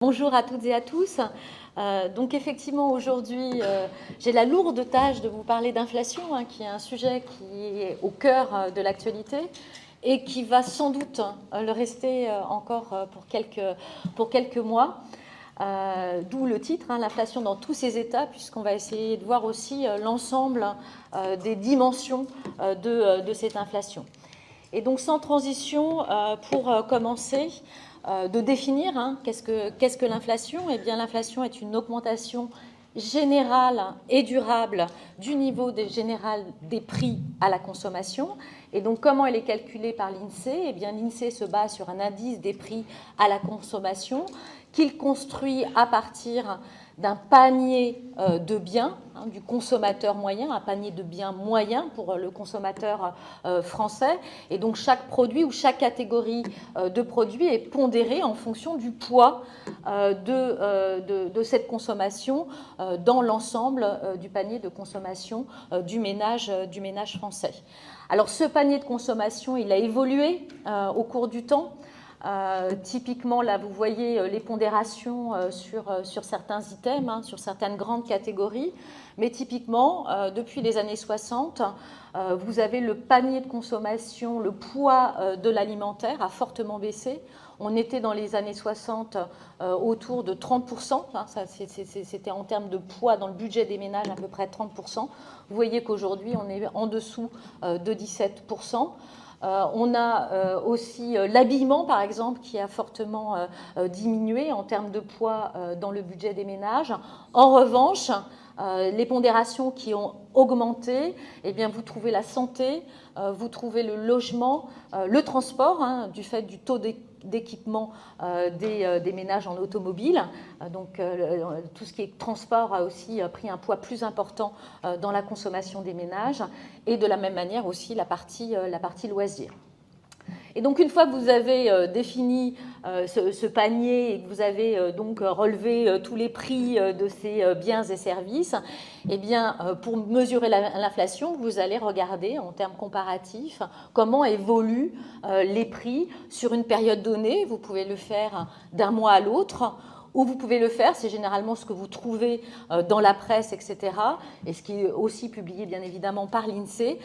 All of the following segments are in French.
Bonjour à toutes et à tous. Donc effectivement aujourd'hui j'ai la lourde tâche de vous parler d'inflation, qui est un sujet qui est au cœur de l'actualité et qui va sans doute le rester encore pour quelques mois. D'où le titre, l'inflation dans tous ses états, puisqu'on va essayer de voir aussi l'ensemble des dimensions de cette inflation. Et donc sans transition, pour commencer, de définir qu'est-ce que l'inflation. Eh bien, l'inflation est une augmentation générale et durable du niveau général des prix à la consommation. Et donc, comment elle est calculée par l'INSEE? Eh bien, l'INSEE se base sur un indice des prix à la consommation qu'il construit à partir d'un panier de biens du consommateur moyen, un panier de biens moyen pour le consommateur français. Et donc chaque produit ou chaque catégorie de produits est pondérée en fonction du poids de cette consommation dans l'ensemble du panier de consommation du ménage français. Alors ce panier de consommation, il a évolué au cours du temps. Typiquement, là, vous voyez les pondérations sur certains items, sur certaines grandes catégories. Mais typiquement, depuis les années 60, vous avez le panier de consommation, le poids de l'alimentaire a fortement baissé. On était dans les années 60 autour de 30%. C'était en termes de poids dans le budget des ménages à peu près 30%. Vous voyez qu'aujourd'hui, on est en dessous de 17%. On a aussi l'habillement, par exemple, qui a fortement diminué en termes de poids dans le budget des ménages. En revanche, les pondérations qui ont augmenté, eh bien, vous trouvez la santé, vous trouvez le logement, le transport, du fait du taux d'équipement des ménages en automobile. Donc tout ce qui est transport a aussi pris un poids plus important dans la consommation des ménages, et de la même manière aussi la partie loisirs. Et donc une fois que vous avez défini ce panier et que vous avez donc relevé tous les prix de ces biens et services, eh bien, pour mesurer l'inflation, vous allez regarder en termes comparatifs comment évoluent les prix sur une période donnée. Vous pouvez le faire d'un mois à l'autre, ou vous pouvez le faire, c'est généralement ce que vous trouvez dans la presse, etc., et ce qui est aussi publié bien évidemment par l'INSEE,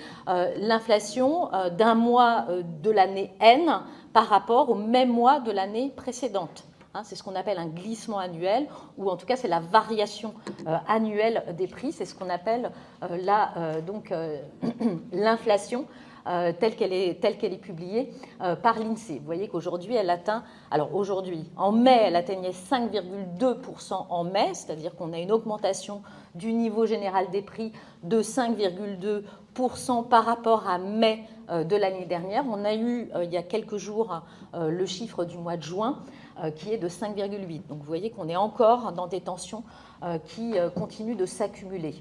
l'inflation d'un mois de l'année N par rapport au même mois de l'année précédente. C'est ce qu'on appelle un glissement annuel, ou en tout cas c'est la variation annuelle des prix, c'est ce qu'on appelle l'inflation telle qu'elle est publiée par l'INSEE. Vous voyez qu'aujourd'hui, elle atteint, alors aujourd'hui, en mai, elle atteignait 5,2% en mai, c'est-à-dire qu'on a une augmentation du niveau général des prix de 5,2% par rapport à mai de l'année dernière. On a eu, il y a quelques jours, le chiffre du mois de juin, qui est de 5,8. Donc vous voyez qu'on est encore dans des tensions qui continuent de s'accumuler.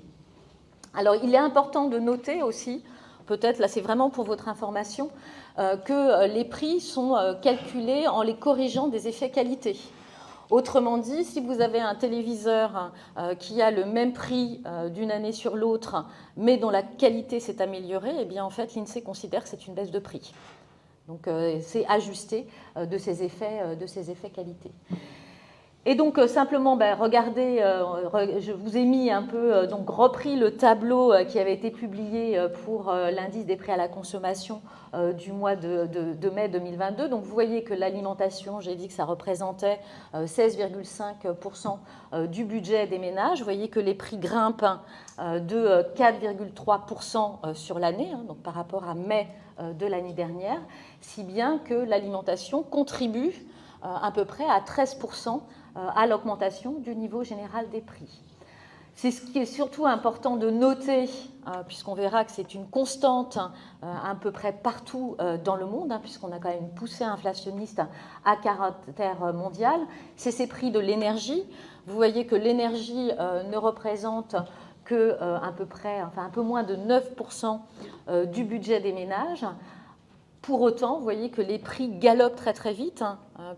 Alors il est important de noter aussi, peut-être là c'est vraiment pour votre information, que les prix sont calculés en les corrigeant des effets qualité. Autrement dit, si vous avez un téléviseur qui a le même prix d'une année sur l'autre, mais dont la qualité s'est améliorée, eh bien en fait l'INSEE considère que c'est une baisse de prix. Donc c'est ajusté de ces effets qualité. Et donc simplement, regardez, je vous ai mis un peu, donc repris le tableau qui avait été publié pour l'indice des prix à la consommation du mois de mai 2022. Donc vous voyez que l'alimentation, j'ai dit que ça représentait 16,5% du budget des ménages. Vous voyez que les prix grimpent de 4,3% sur l'année, donc par rapport à mai de l'année dernière, si bien que l'alimentation contribue à peu près à 13% à l'augmentation du niveau général des prix. C'est ce qui est surtout important de noter, puisqu'on verra que c'est une constante à peu près partout dans le monde, puisqu'on a quand même une poussée inflationniste à caractère mondial, c'est ces prix de l'énergie. Vous voyez que l'énergie ne représente que à peu près, un peu moins de 9% du budget des ménages. Pour autant, vous voyez que les prix galopent très très vite,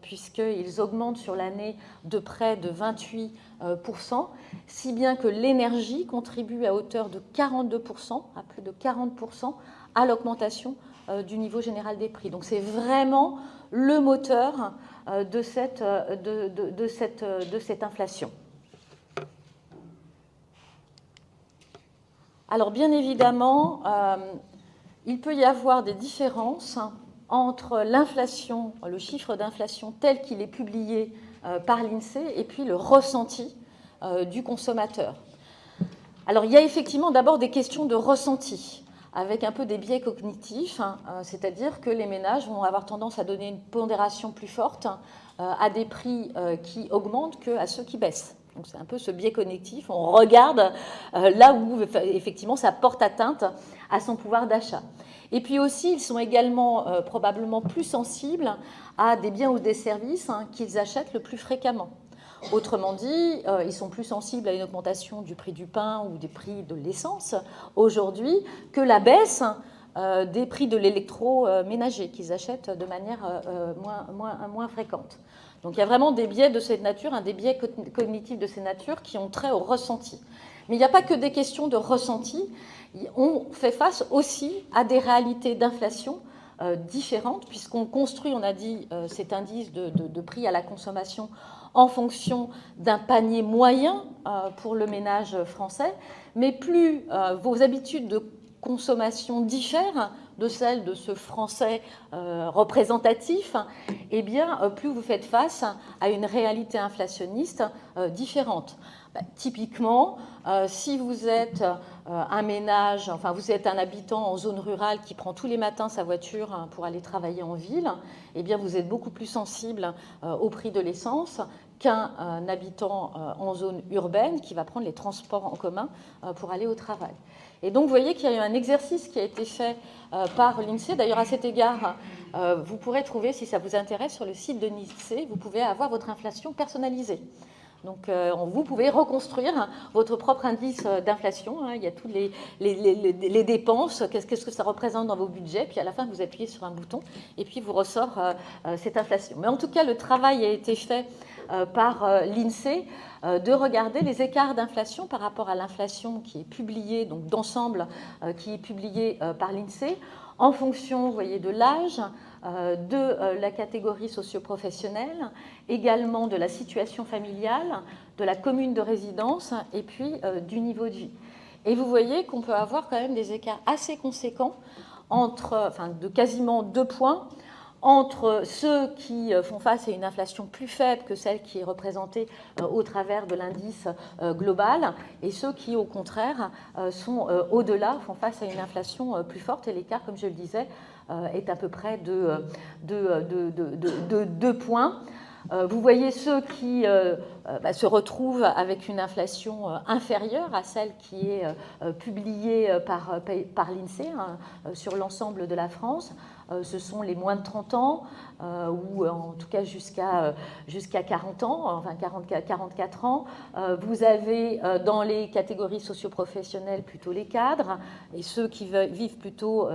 puisqu'ils augmentent sur l'année de près de 28%, si bien que l'énergie contribue à hauteur de 42%, à plus de 40%, à l'augmentation du niveau général des prix. Donc c'est vraiment le moteur de cette inflation. Alors bien évidemment, il peut y avoir des différences entre l'inflation, le chiffre d'inflation tel qu'il est publié par l'INSEE et puis le ressenti du consommateur. Alors il y a effectivement d'abord des questions de ressenti, avec un peu des biais cognitifs, c'est-à-dire que les ménages vont avoir tendance à donner une pondération plus forte à des prix qui augmentent qu'à ceux qui baissent. Donc c'est un peu ce biais cognitif, on regarde là où effectivement ça porte atteinte à son pouvoir d'achat. Et puis aussi, ils sont également probablement plus sensibles à des biens ou des services qu'ils achètent le plus fréquemment. Autrement dit, ils sont plus sensibles à une augmentation du prix du pain ou des prix de l'essence aujourd'hui que la baisse des prix de l'électroménager qu'ils achètent de manière moins fréquente. Donc il y a vraiment des biais de cette nature, des biais cognitifs de cette nature qui ont trait au ressenti. Mais il n'y a pas que des questions de ressenti, on fait face aussi à des réalités d'inflation différentes, puisqu'on construit, on a dit, cet indice de prix à la consommation en fonction d'un panier moyen pour le ménage français, mais plus vos habitudes de consommation diffèrent de celles de ce Français représentatif, eh bien, plus vous faites face à une réalité inflationniste différente. Typiquement, si vous êtes un ménage, enfin vous êtes un habitant en zone rurale qui prend tous les matins sa voiture pour aller travailler en ville, eh bien vous êtes beaucoup plus sensible au prix de l'essence qu'un habitant en zone urbaine qui va prendre les transports en commun pour aller au travail. Et donc, vous voyez qu'il y a eu un exercice qui a été fait par l'INSEE. D'ailleurs, à cet égard, vous pourrez trouver, si ça vous intéresse, sur le site de l'INSEE, vous pouvez avoir votre inflation personnalisée. Donc, vous pouvez reconstruire votre propre indice d'inflation. Il y a toutes les dépenses, qu'est-ce que ça représente dans vos budgets. Puis, à la fin, vous appuyez sur un bouton et puis vous ressort cette inflation. Mais en tout cas, le travail a été fait par l'INSEE de regarder les écarts d'inflation par rapport à l'inflation qui est publiée, donc d'ensemble, qui est publiée par l'INSEE, en fonction, vous voyez, de l'âge, de la catégorie socio-professionnelle, également de la situation familiale, de la commune de résidence et puis du niveau de vie. Et vous voyez qu'on peut avoir quand même des écarts assez conséquents de quasiment 2 points entre ceux qui font face à une inflation plus faible que celle qui est représentée au travers de l'indice global et ceux qui, au contraire, sont au-delà, font face à une inflation plus forte. Et l'écart, comme je le disais, est à peu près de 2 points. Vous voyez ceux qui se retrouvent avec une inflation inférieure à celle qui est publiée par l'INSEE sur l'ensemble de la France. Ce sont les moins de 30 ans, ou en tout cas jusqu'à 40 ans, enfin 44 ans. Vous avez dans les catégories socio-professionnelles plutôt les cadres, et ceux qui vivent plutôt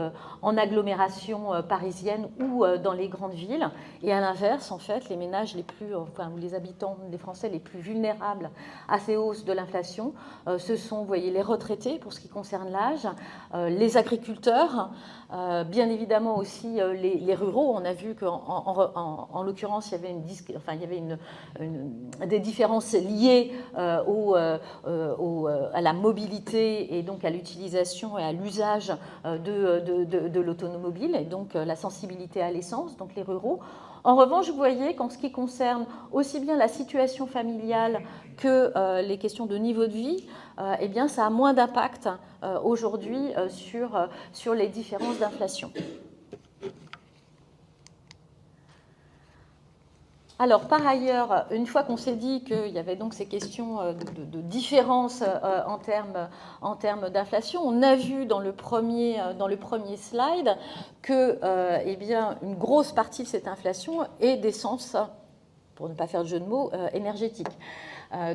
en agglomération parisienne ou dans les grandes villes. Et à l'inverse, en fait, les ménages ou les habitants, les Français les plus vulnérables à ces hausses de l'inflation, ce sont, vous voyez, les retraités pour ce qui concerne l'âge, les agriculteurs, bien évidemment aussi les ruraux. On a vu qu'en l'occurrence, il y avait des différences liées à la mobilité et donc à l'utilisation et à l'usage de l'automobile et donc la sensibilité à l'essence, donc les ruraux. En revanche, vous voyez qu'en ce qui concerne aussi bien la situation familiale que les questions de niveau de vie, eh bien, ça a moins d'impact aujourd'hui sur les différences d'inflation. Alors, par ailleurs, une fois qu'on s'est dit qu'il y avait donc ces questions de différence en termes d'inflation, on a vu dans le premier slide que eh bien, une grosse partie de cette inflation est d'essence, pour ne pas faire de jeu de mots, énergétique.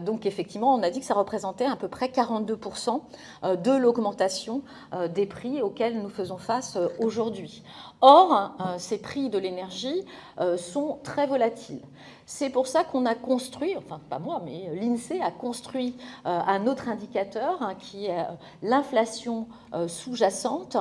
Donc effectivement, on a dit que ça représentait à peu près 42% de l'augmentation des prix auxquels nous faisons face aujourd'hui. Or, ces prix de l'énergie sont très volatiles. C'est pour ça qu'on a construit, enfin pas moi, mais l'INSEE a construit un autre indicateur qui est l'inflation sous-jacente,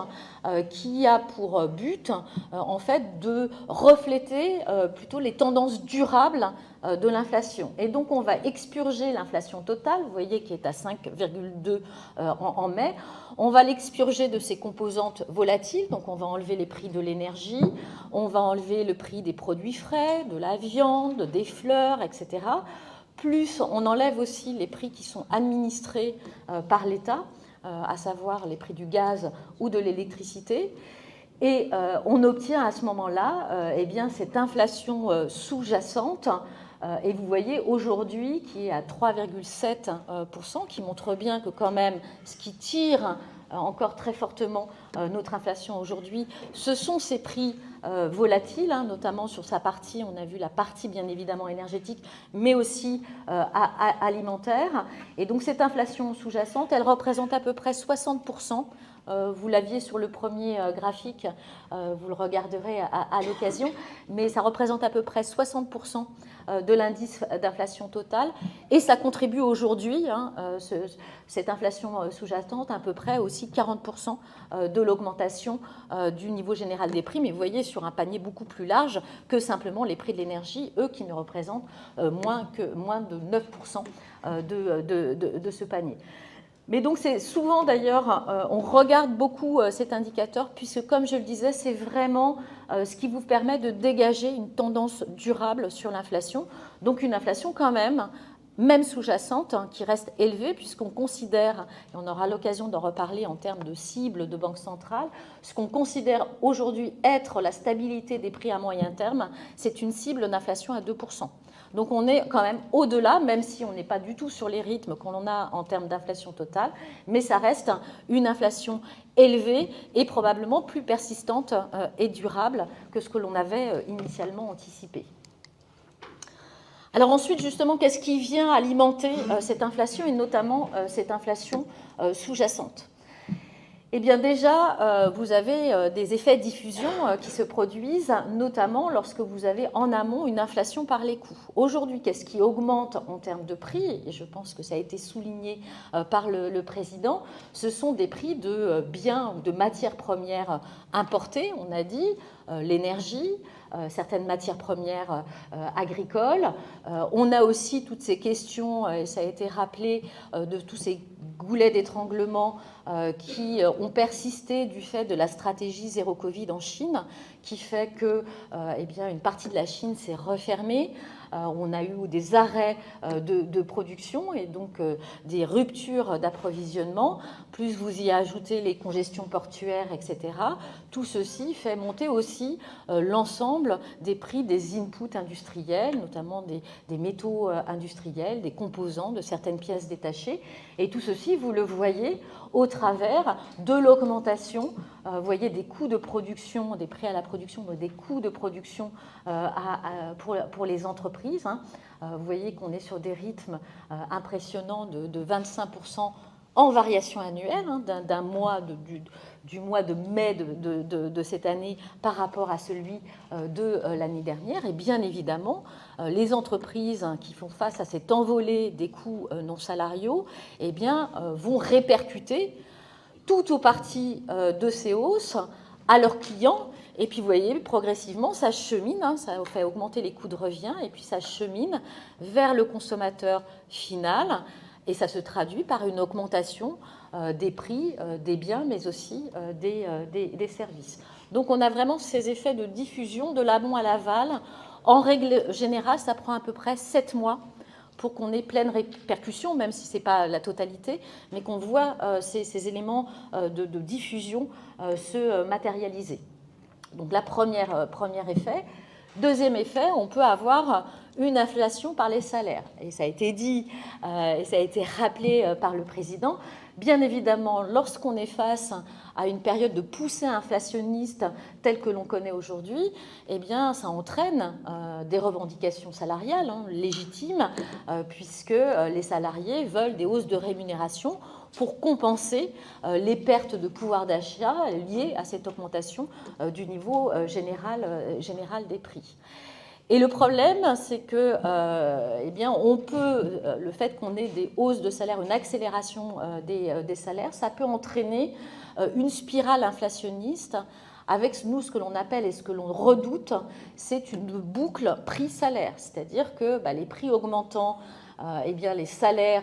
qui a pour but en fait de refléter plutôt les tendances durables de l'inflation. Et donc on va expurger l'inflation totale, vous voyez qui est à 5,2 en mai. On va l'expurger de ses composantes volatiles, donc on va enlever les prix de l'énergie, on va enlever le prix des produits frais, de la viande, des fleurs, etc. Plus on enlève aussi les prix qui sont administrés par l'État, à savoir les prix du gaz ou de l'électricité. Et on obtient à ce moment-là eh bien, cette inflation sous-jacente. Et vous voyez aujourd'hui qui est à 3,7%, qui montre bien que quand même ce qui tire encore très fortement notre inflation aujourd'hui, ce sont ces prix volatiles, notamment sur sa partie, on a vu la partie bien évidemment énergétique, mais aussi alimentaire. Et donc cette inflation sous-jacente, elle représente à peu près 60%. Vous l'aviez sur le premier graphique, vous le regarderez à l'occasion, mais ça représente à peu près 60% de l'indice d'inflation totale et ça contribue aujourd'hui, cette inflation sous-jacente, à peu près aussi 40% de l'augmentation du niveau général des prix, mais vous voyez sur un panier beaucoup plus large que simplement les prix de l'énergie, eux qui ne représentent moins de 9% de ce panier. Mais donc c'est souvent d'ailleurs, on regarde beaucoup cet indicateur puisque comme je le disais, c'est vraiment ce qui vous permet de dégager une tendance durable sur l'inflation. Donc une inflation quand même sous-jacente, qui reste élevée puisqu'on considère, et on aura l'occasion d'en reparler en termes de cible de banque centrale, ce qu'on considère aujourd'hui être la stabilité des prix à moyen terme, c'est une cible d'inflation à 2%. Donc on est quand même au-delà, même si on n'est pas du tout sur les rythmes qu'on a en termes d'inflation totale, mais ça reste une inflation élevée et probablement plus persistante et durable que ce que l'on avait initialement anticipé. Alors ensuite, justement, qu'est-ce qui vient alimenter cette inflation et notamment cette inflation sous-jacente ? Eh bien déjà, vous avez des effets de diffusion qui se produisent, notamment lorsque vous avez en amont une inflation par les coûts. Aujourd'hui, qu'est-ce qui augmente en termes de prix ? Et je pense que ça a été souligné par le président. Ce sont des prix de biens ou de matières premières importées, on a dit, l'énergie, certaines matières premières agricoles. On a aussi toutes ces questions, et ça a été rappelé, de tous ces goulets d'étranglement qui ont persisté du fait de la stratégie zéro Covid en Chine, qui fait que eh bien, une partie de la Chine s'est refermée. On a eu des arrêts de production et donc des ruptures d'approvisionnement, plus vous y ajoutez les congestions portuaires, etc. Tout ceci fait monter aussi l'ensemble des prix des inputs industriels, notamment des métaux industriels, des composants de certaines pièces détachées. Et tout ceci, vous le voyez au travers de l'augmentation, vous voyez, des coûts de production, des prix à la production, des coûts de production pour les entreprises. Vous voyez qu'on est sur des rythmes impressionnants de 25% en variation annuelle, d'un mois du mois de mai de cette année par rapport à celui de l'année dernière. Et bien évidemment, les entreprises qui font face à cette envolée des coûts non salariaux eh bien, vont répercuter tout ou partie de ces hausses à leurs clients. Et puis, vous voyez, progressivement, ça chemine, ça fait augmenter les coûts de revient, et puis ça chemine vers le consommateur final. Et ça se traduit par une augmentation des prix des biens, mais aussi des services. Donc on a vraiment ces effets de diffusion de l'amont à l'aval. En règle générale, ça prend à peu près 7 mois pour qu'on ait pleine répercussion, même si ce n'est pas la totalité, mais qu'on voit ces éléments de diffusion se matérialiser. Donc la premier effet. Deuxième effet, on peut avoir une inflation par les salaires. Et ça a été dit, et ça a été rappelé par le président. Bien évidemment, lorsqu'on est face à une période de poussée inflationniste telle que l'on connaît aujourd'hui, eh bien, ça entraîne des revendications salariales légitimes, puisque les salariés veulent des hausses de rémunération pour compenser les pertes de pouvoir d'achat liées à cette augmentation du niveau général des prix. Et le problème, c'est que, eh bien, on peut, le fait qu'on ait des hausses de salaire, une accélération des salaires, ça peut entraîner une spirale inflationniste avec nous, ce que l'on appelle et ce que l'on redoute, c'est une boucle prix-salaire, c'est-à-dire que les prix augmentant, eh bien, les salariés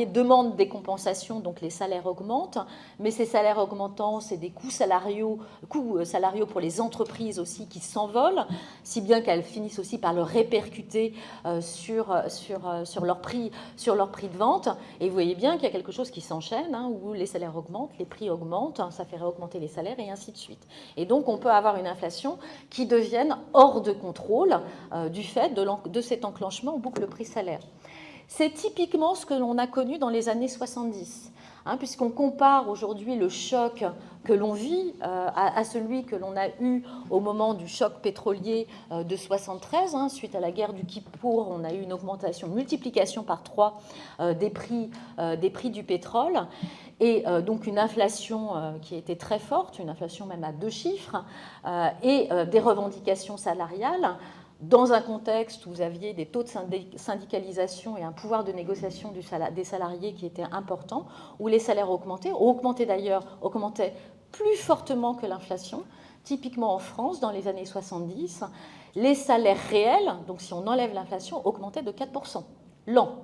demandent des compensations, donc les salaires augmentent, mais ces salaires augmentants, c'est des coûts salariaux pour les entreprises aussi qui s'envolent, si bien qu'elles finissent aussi par le répercuter sur leur prix de vente. Et vous voyez bien qu'il y a quelque chose qui s'enchaîne, où les salaires augmentent, les prix augmentent, ça fait réaugmenter les salaires et ainsi de suite. Et donc on peut avoir une inflation qui devienne hors de contrôle du fait de cet enclenchement en boucle prix-salaire. C'est typiquement ce que l'on a connu dans les années 70, puisqu'on compare aujourd'hui le choc que l'on vit à celui que l'on a eu au moment du choc pétrolier de 73. Suite à la guerre du Kippour, on a eu une augmentation, une multiplication par 3 des prix du pétrole, et donc une inflation qui était très forte, une inflation même à 2 chiffres, et des revendications salariales, dans un contexte où vous aviez des taux de syndicalisation et un pouvoir de négociation des salariés qui était important, où les salaires augmentaient plus fortement que l'inflation. Typiquement en France, dans les années 70, les salaires réels, donc si on enlève l'inflation, augmentaient de 4% l'an.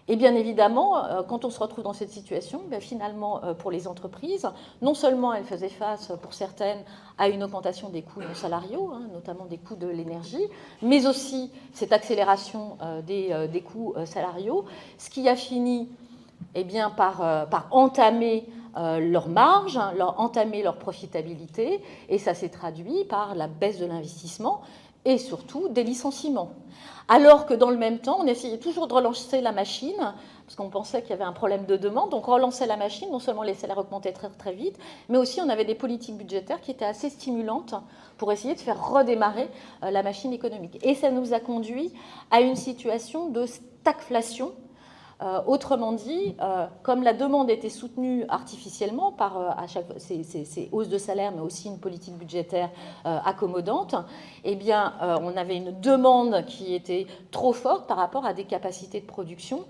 Et bien évidemment, quand on se retrouve dans cette situation, finalement, pour les entreprises, non seulement elles faisaient face, pour certaines, à une augmentation des coûts non salariaux, notamment des coûts de l'énergie, mais aussi cette accélération des coûts salariaux, ce qui a fini par entamer leur marge, entamer leur profitabilité, et ça s'est traduit par la baisse de l'investissement et surtout des licenciements. Alors que dans le même temps, on essayait toujours de relancer la machine, parce qu'on pensait qu'il y avait un problème de demande, donc on relançait la machine, non seulement les salaires augmentaient très, très vite, mais aussi on avait des politiques budgétaires qui étaient assez stimulantes pour essayer de faire redémarrer la machine économique. Et ça nous a conduit à une situation de stagflation. Autrement dit, comme la demande était soutenue artificiellement par ces hausses de salaire, mais aussi une politique budgétaire accommodante, eh bien, on avait une demande qui était trop forte par rapport à des capacités de production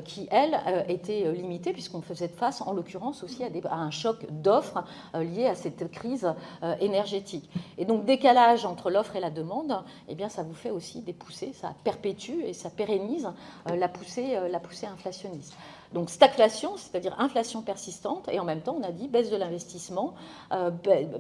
qui, elles, étaient limitées, puisqu'on faisait face, en l'occurrence, aussi à un choc d'offres lié à cette crise énergétique. Et donc, décalage entre l'offre et la demande, eh bien, ça vous fait aussi des poussées, ça perpétue et ça pérennise la poussée inflationniste. Donc stagflation, c'est-à-dire inflation persistante, et en même temps on a dit baisse de l'investissement,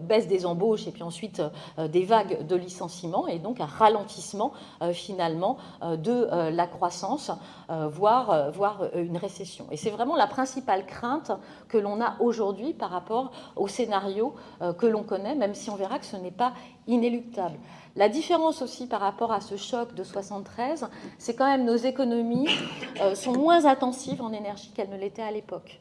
baisse des embauches, et puis ensuite des vagues de licenciements, et donc un ralentissement finalement de la croissance, voire une récession. Et c'est vraiment la principale crainte que l'on a aujourd'hui par rapport au scénario que l'on connaît, même si on verra que ce n'est pas inéluctable. La différence aussi par rapport à ce choc de 73, c'est quand même nos économies sont moins intensives en énergie qu'elles ne l'étaient à l'époque.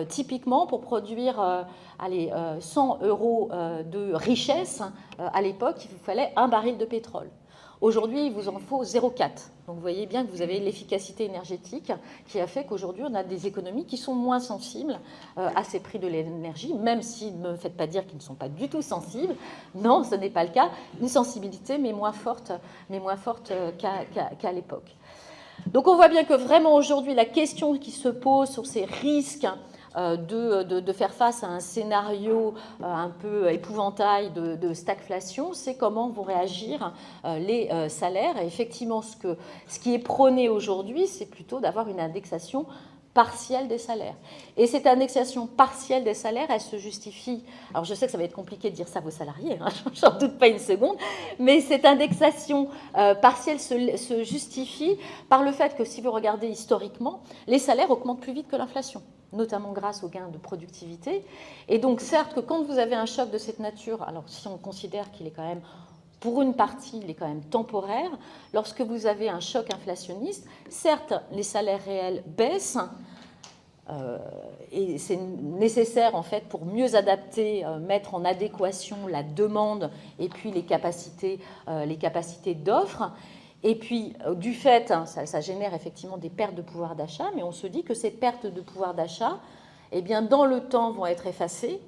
Typiquement, pour produire 100 € de richesse, à l'époque, il vous fallait 1 baril de pétrole. Aujourd'hui, il vous en faut 0,4. Donc vous voyez bien que vous avez l'efficacité énergétique qui a fait qu'aujourd'hui, on a des économies qui sont moins sensibles à ces prix de l'énergie, même si, ne me faites pas dire qu'ils ne sont pas du tout sensibles. Non, ce n'est pas le cas. Une sensibilité, mais moins forte qu'à l'époque. Donc on voit bien que vraiment aujourd'hui, la question qui se pose sur ces risques de faire face à un scénario un peu épouvantail de stagflation, c'est comment vont réagir les salaires. Et effectivement, ce qui est prôné aujourd'hui, c'est plutôt d'avoir une indexation partielle des salaires. Et cette indexation partielle des salaires, elle se justifie, alors je sais que ça va être compliqué de dire ça à vos salariés, j'en doute pas une seconde, mais cette indexation partielle se justifie par le fait que si vous regardez historiquement, les salaires augmentent plus vite que l'inflation, notamment grâce aux gains de productivité. Et donc certes que quand vous avez un choc de cette nature, alors si on considère qu'il est quand même, pour une partie, il est quand même temporaire. Lorsque vous avez un choc inflationniste, certes, les salaires réels baissent, Et c'est nécessaire en fait pour mieux adapter, mettre en adéquation la demande et puis les capacités d'offre. Et puis du fait, ça génère effectivement des pertes de pouvoir d'achat, mais on se dit que ces pertes de pouvoir d'achat, eh bien, dans le temps vont être effacées,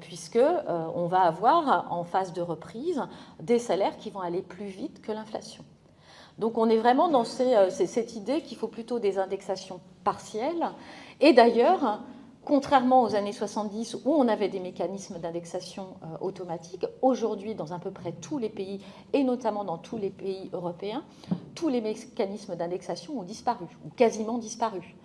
puisque on va avoir en phase de reprise des salaires qui vont aller plus vite que l'inflation. Donc on est vraiment dans cette idée qu'il faut plutôt des indexations partielles. Et d'ailleurs, contrairement aux années 70 où on avait des mécanismes d'indexation automatiques, aujourd'hui dans à peu près tous les pays, et notamment dans tous les pays européens, tous les mécanismes d'indexation ont disparu, ou quasiment disparu.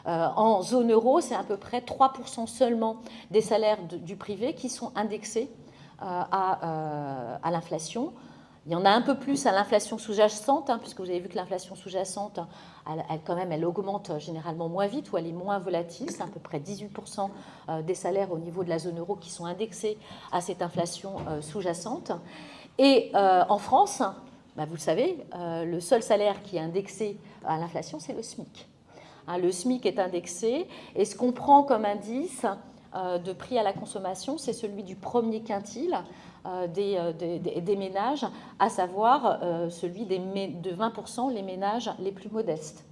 En zone euro, c'est à peu près 3% seulement des salaires du privé qui sont indexés à l'inflation. Il y en a un peu plus à l'inflation sous-jacente, puisque vous avez vu que l'inflation sous-jacente, elle augmente généralement moins vite ou elle est moins volatile. C'est à peu près 18% des salaires au niveau de la zone euro qui sont indexés à cette inflation sous-jacente. Et en France, vous le savez, le seul salaire qui est indexé à l'inflation, c'est le SMIC. Le SMIC est indexé et ce qu'on prend comme indice de prix à la consommation, c'est celui du premier quintile des ménages, à savoir celui de 20% les ménages les plus modestes.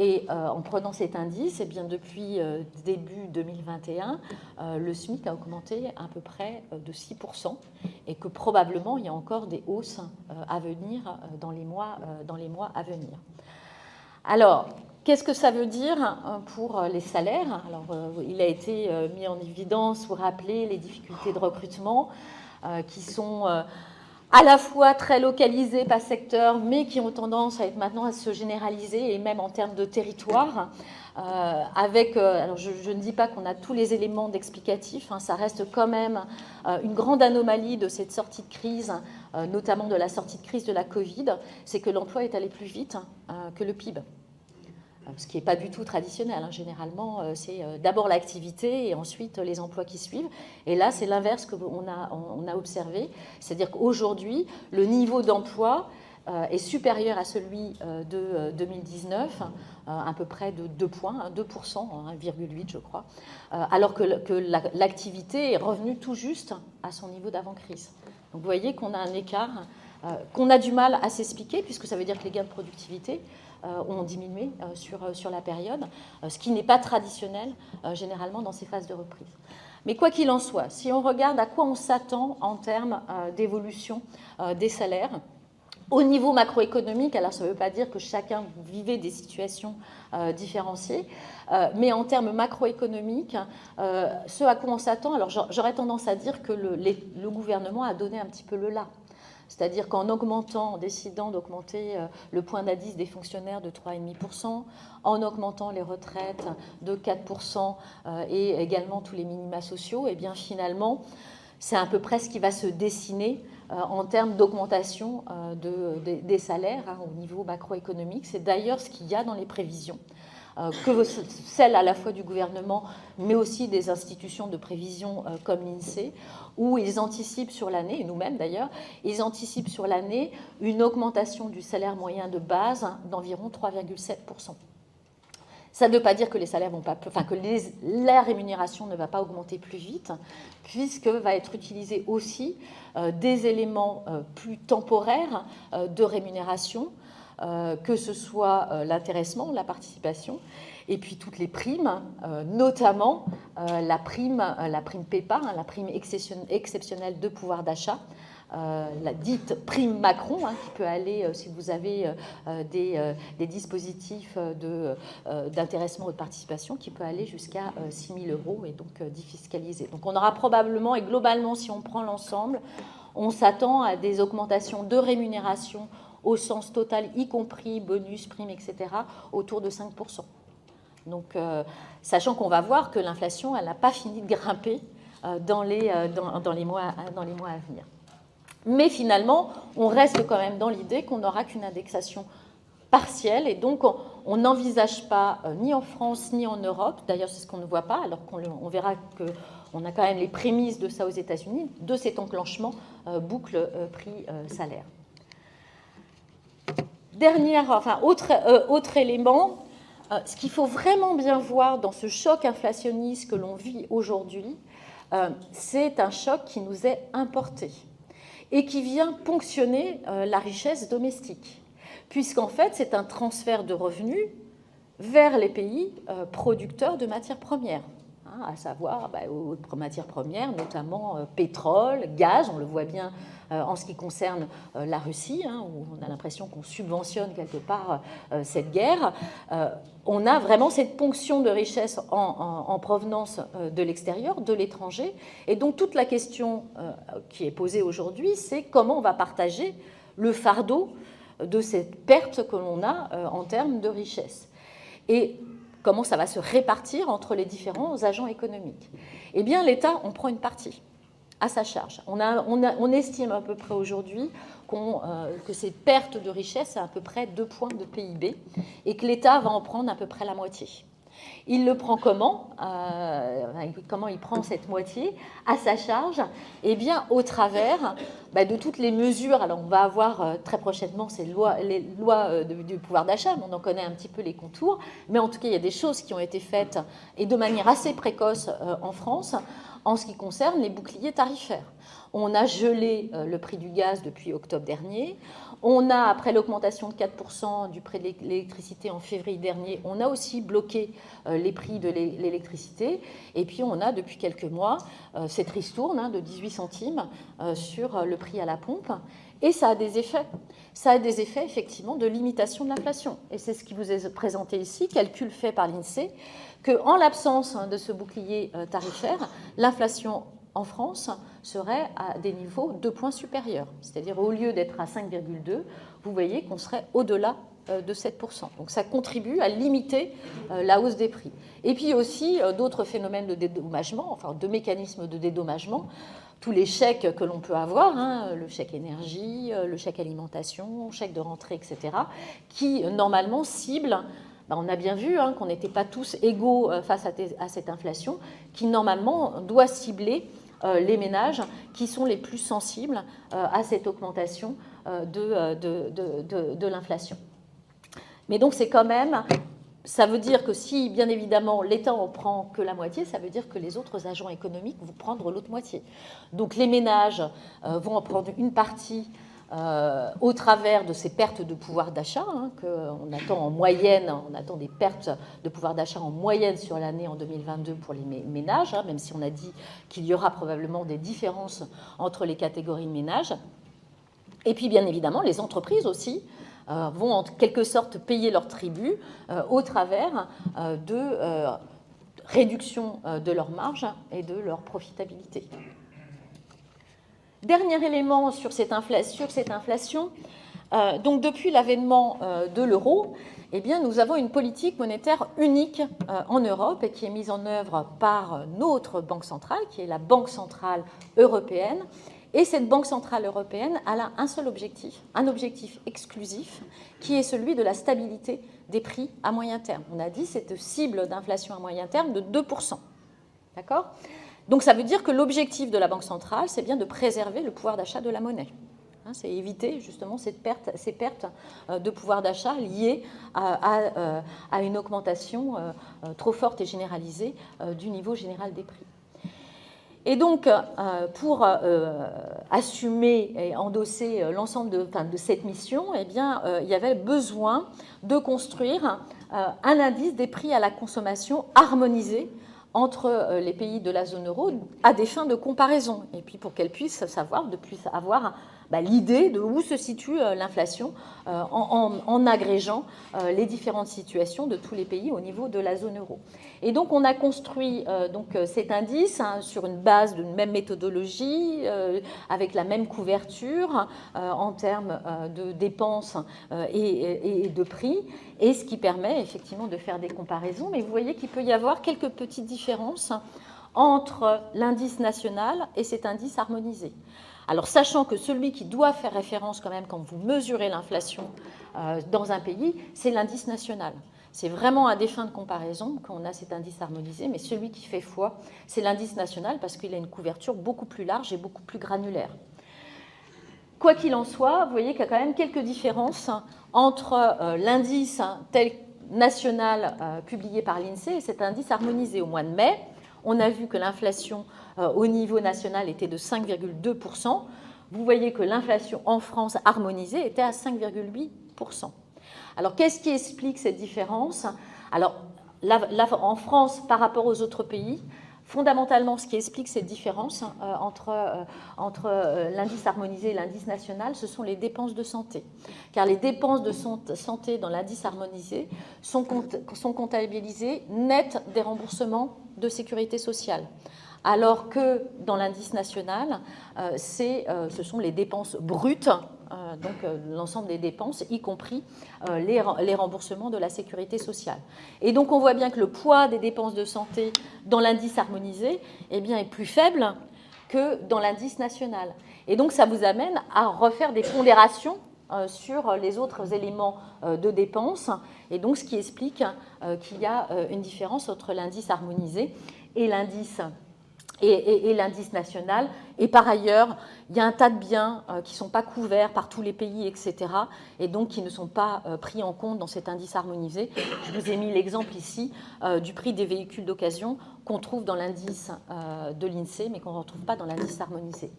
Et en prenant cet indice, eh bien, depuis début 2021, le SMIC a augmenté à peu près de 6% et que probablement il y a encore des hausses à venir dans les mois à venir. Alors, qu'est-ce que ça veut dire pour les salaires? Alors, il a été mis en évidence, vous rappelez, les difficultés de recrutement qui sont à la fois très localisées par secteur, mais qui ont tendance à être maintenant à se généraliser, et même en termes de territoire. Alors je ne dis pas qu'on a tous les éléments d'explicatif, ça reste quand même une grande anomalie de cette sortie de crise, notamment de la sortie de crise de la Covid, c'est que l'emploi est allé plus vite que le PIB. Ce qui n'est pas du tout traditionnel. Généralement, c'est d'abord l'activité et ensuite les emplois qui suivent. Et là, c'est l'inverse qu'on a observé. C'est-à-dire qu'aujourd'hui, le niveau d'emploi est supérieur à celui de 2019, à peu près de 2 points, 2%, 1,8 je crois, alors que l'activité est revenue tout juste à son niveau d'avant-crise. Donc vous voyez qu'on a un écart qu'on a du mal à s'expliquer, puisque ça veut dire que les gains de productivité ont diminué sur la période, ce qui n'est pas traditionnel généralement dans ces phases de reprise. Mais quoi qu'il en soit, si on regarde à quoi on s'attend en termes d'évolution des salaires, au niveau macroéconomique, alors ça ne veut pas dire que chacun vivait des situations différenciées, mais en termes macroéconomiques, ce à quoi on s'attend, alors j'aurais tendance à dire que le gouvernement a donné un petit peu le là. C'est-à-dire qu'en décidant d'augmenter le point d'indice des fonctionnaires de 3,5%, en augmentant les retraites de 4% et également tous les minima sociaux, et bien finalement, c'est à peu près ce qui va se dessiner en termes d'augmentation des salaires au niveau macroéconomique. C'est d'ailleurs ce qu'il y a dans les prévisions, que celles à la fois du gouvernement, mais aussi des institutions de prévision comme l'INSEE, où ils anticipent sur l'année, et nous-mêmes d'ailleurs, ils anticipent sur l'année une augmentation du salaire moyen de base d'environ 3,7%. Ça ne veut pas dire que les salaires vont pas, que la rémunération ne va pas augmenter plus vite, puisque va être utilisé aussi des éléments plus temporaires de rémunération, que ce soit l'intéressement, la participation, et puis toutes les primes, notamment la prime PEPA, la prime exceptionnelle de pouvoir d'achat, la dite prime Macron, qui peut aller, si vous avez des dispositifs d'intéressement ou de participation, qui peut aller jusqu'à 6 000 € et donc défiscalisé. Donc on aura probablement, et globalement, si on prend l'ensemble, on s'attend à des augmentations de rémunération au sens total, y compris bonus, primes, etc., autour de 5%. Donc, sachant qu'on va voir que l'inflation, elle n'a pas fini de grimper dans les mois à venir. Mais finalement, on reste quand même dans l'idée qu'on n'aura qu'une indexation partielle, et donc on n'envisage pas, ni en France ni en Europe, d'ailleurs c'est ce qu'on ne voit pas, alors qu'on verra qu'on a quand même les prémices de ça aux États-Unis, de cet enclenchement boucle prix-salaire. Autre élément, ce qu'il faut vraiment bien voir dans ce choc inflationniste que l'on vit aujourd'hui, c'est un choc qui nous est importé et qui vient ponctionner la richesse domestique, puisqu'en fait, c'est un transfert de revenus vers les pays producteurs de matières premières, à savoir aux matières premières, notamment pétrole, gaz, on le voit bien en ce qui concerne la Russie, où on a l'impression qu'on subventionne quelque part cette guerre. On a vraiment cette ponction de richesse en provenance de l'extérieur, de l'étranger. Et donc toute la question qui est posée aujourd'hui, c'est comment on va partager le fardeau de cette perte que l'on a en termes de richesse. Et comment ça va se répartir entre les différents agents économiques. Eh bien, l'État en prend une partie à sa charge. On estime à peu près aujourd'hui que cette perte de richesse est à peu près 2 points de PIB et que l'État va en prendre à peu près la moitié. Il le prend comment il prend cette moitié à sa charge? Eh bien, au travers de toutes les mesures. Alors, on va avoir très prochainement les lois du pouvoir d'achat, mais on en connaît un petit peu les contours. Mais en tout cas, il y a des choses qui ont été faites, et de manière assez précoce en France, en ce qui concerne les boucliers tarifaires. On a gelé le prix du gaz depuis octobre dernier. On a, après l'augmentation de 4% du prix de l'électricité en février dernier, on a aussi bloqué les prix de l'électricité. Et puis, on a, depuis quelques mois, cette ristourne de 18 centimes sur le prix à la pompe. Et ça a des effets. Ça a des effets, effectivement, de limitation de l'inflation. Et c'est ce qui vous est présenté ici, calcul fait par l'INSEE, qu'en l'absence de ce bouclier tarifaire, l'inflation en France serait à des niveaux 2 points supérieurs. C'est-à-dire, au lieu d'être à 5,2, vous voyez qu'on serait au-delà de 7%. Donc ça contribue à limiter la hausse des prix. Et puis aussi d'autres phénomènes de dédommagement, enfin de mécanismes de dédommagement, tous les chèques que l'on peut avoir, le chèque énergie, le chèque alimentation, chèque de rentrée, etc., qui normalement ciblent, on a bien vu qu'on n'était pas tous égaux face à cette inflation, qui normalement doit cibler les ménages qui sont les plus sensibles à cette augmentation de l'inflation. Mais donc c'est quand même, ça veut dire que si bien évidemment l'État en prend que la moitié, ça veut dire que les autres agents économiques vont prendre l'autre moitié. Donc les ménages vont en prendre une partie au travers de ces pertes de pouvoir d'achat, qu'on attend en moyenne, on attend des pertes de pouvoir d'achat en moyenne sur l'année en 2022 pour les ménages, même si on a dit qu'il y aura probablement des différences entre les catégories de ménages. Et puis bien évidemment, les entreprises aussi vont en quelque sorte payer leur tribut au travers de réduction de leur marge et de leur profitabilité. Dernier élément sur cette inflation, donc depuis l'avènement de l'euro, eh bien, nous avons une politique monétaire unique en Europe et qui est mise en œuvre par notre banque centrale, qui est la Banque centrale européenne. Et cette Banque centrale européenne a un seul objectif, un objectif exclusif, qui est celui de la stabilité des prix à moyen terme. On a dit cette cible d'inflation à moyen terme de 2%. D'accord ? Donc ça veut dire que l'objectif de la Banque centrale, c'est bien de préserver le pouvoir d'achat de la monnaie. C'est éviter justement ces pertes de pouvoir d'achat liées à une augmentation trop forte et généralisée du niveau général des prix. Et donc, pour assumer et endosser l'ensemble de cette mission, eh bien, il y avait besoin de construire un indice des prix à la consommation harmonisé entre les pays de la zone euro à des fins de comparaison, et puis pour qu'elles puissent avoir l'idée de où se situe l'inflation en agrégeant les différentes situations de tous les pays au niveau de la zone euro. Et donc on a construit cet indice sur une base d'une même méthodologie, avec la même couverture en termes de dépenses et de prix, et ce qui permet effectivement de faire des comparaisons. Mais vous voyez qu'il peut y avoir quelques petites différences entre l'indice national et cet indice harmonisé. Alors, sachant que celui qui doit faire référence quand même quand vous mesurez l'inflation dans un pays, c'est l'indice national. C'est vraiment à des fins de comparaison qu'on a cet indice harmonisé, mais celui qui fait foi, c'est l'indice national parce qu'il a une couverture beaucoup plus large et beaucoup plus granulaire. Quoi qu'il en soit, vous voyez qu'il y a quand même quelques différences entre l'indice tel national publié par l'INSEE, cet indice harmonisé au mois de mai. On a vu que l'inflation au niveau national était de 5,2%. Vous voyez que l'inflation en France harmonisée était à 5,8%. Alors, qu'est-ce qui explique cette différence? Alors, en France, par rapport aux autres pays, fondamentalement, ce qui explique cette différence entre l'indice harmonisé et l'indice national, ce sont les dépenses de santé. Car les dépenses de santé dans l'indice harmonisé sont comptabilisées net des remboursements de sécurité sociale. Alors que dans l'indice national, ce sont les dépenses brutes, donc l'ensemble des dépenses, y compris les remboursements de la sécurité sociale. Et donc on voit bien que le poids des dépenses de santé dans l'indice harmonisé est plus faible que dans l'indice national. Et donc ça vous amène à refaire des pondérations sur les autres éléments de dépenses, et donc ce qui explique qu'il y a une différence entre l'indice harmonisé et l'indice national. Et par ailleurs, il y a un tas de biens qui ne sont pas couverts par tous les pays, etc., et donc qui ne sont pas pris en compte dans cet indice harmonisé. Je vous ai mis l'exemple ici du prix des véhicules d'occasion qu'on trouve dans l'indice de l'INSEE, mais qu'on ne retrouve pas dans l'indice harmonisé.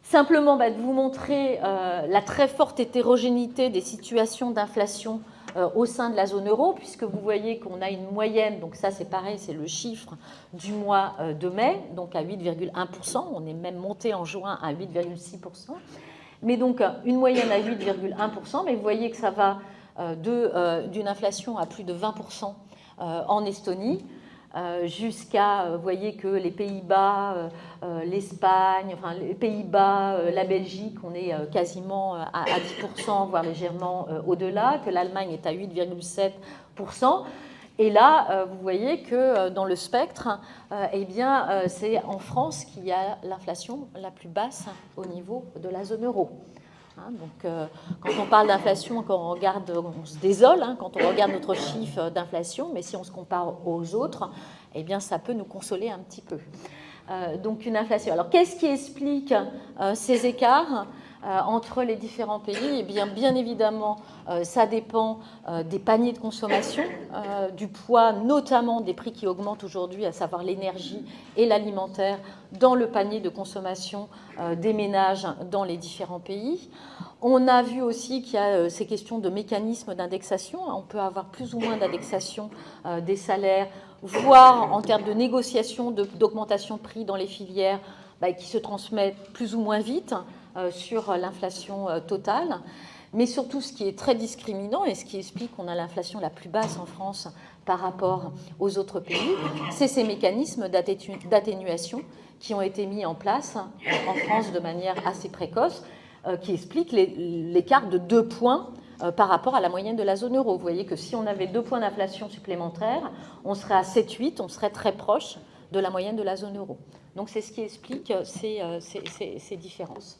Simplement de vous montrer la très forte hétérogénéité des situations d'inflation au sein de la zone euro, puisque vous voyez qu'on a une moyenne, donc ça c'est pareil, c'est le chiffre du mois de mai, donc à 8,1%, on est même monté en juin à 8,6%, mais donc une moyenne à 8,1%, mais vous voyez que ça va d'une inflation à plus de 20% en Estonie, jusqu'à, vous voyez que les Pays-Bas, l'Espagne, enfin les Pays-Bas, la Belgique, on est quasiment à 10%, voire légèrement au-delà, que l'Allemagne est à 8,7%. Et là, vous voyez que dans le spectre, c'est en France qu'il y a l'inflation la plus basse au niveau de la zone euro. Donc, quand on parle d'inflation, quand on regarde, on se désole quand on regarde notre chiffre d'inflation, mais si on se compare aux autres, ça peut nous consoler un petit peu. Donc, une inflation. Alors, qu'est-ce qui explique ces écarts entre les différents pays? Bien évidemment, ça dépend des paniers de consommation, du poids notamment des prix qui augmentent aujourd'hui, à savoir l'énergie et l'alimentaire, dans le panier de consommation des ménages dans les différents pays. On a vu aussi qu'il y a ces questions de mécanismes d'indexation. On peut avoir plus ou moins d'indexation des salaires, voire en termes de négociation d'augmentation de prix dans les filières qui se transmettent plus ou moins vite sur l'inflation totale. Mais surtout, ce qui est très discriminant et ce qui explique qu'on a l'inflation la plus basse en France par rapport aux autres pays, c'est ces mécanismes d'atténuation qui ont été mis en place en France de manière assez précoce, qui expliquent l'écart de 2 points par rapport à la moyenne de la zone euro. Vous voyez que si on avait 2 points d'inflation supplémentaires, on serait à 7,8, on serait très proche de la moyenne de la zone euro. Donc c'est ce qui explique ces différences.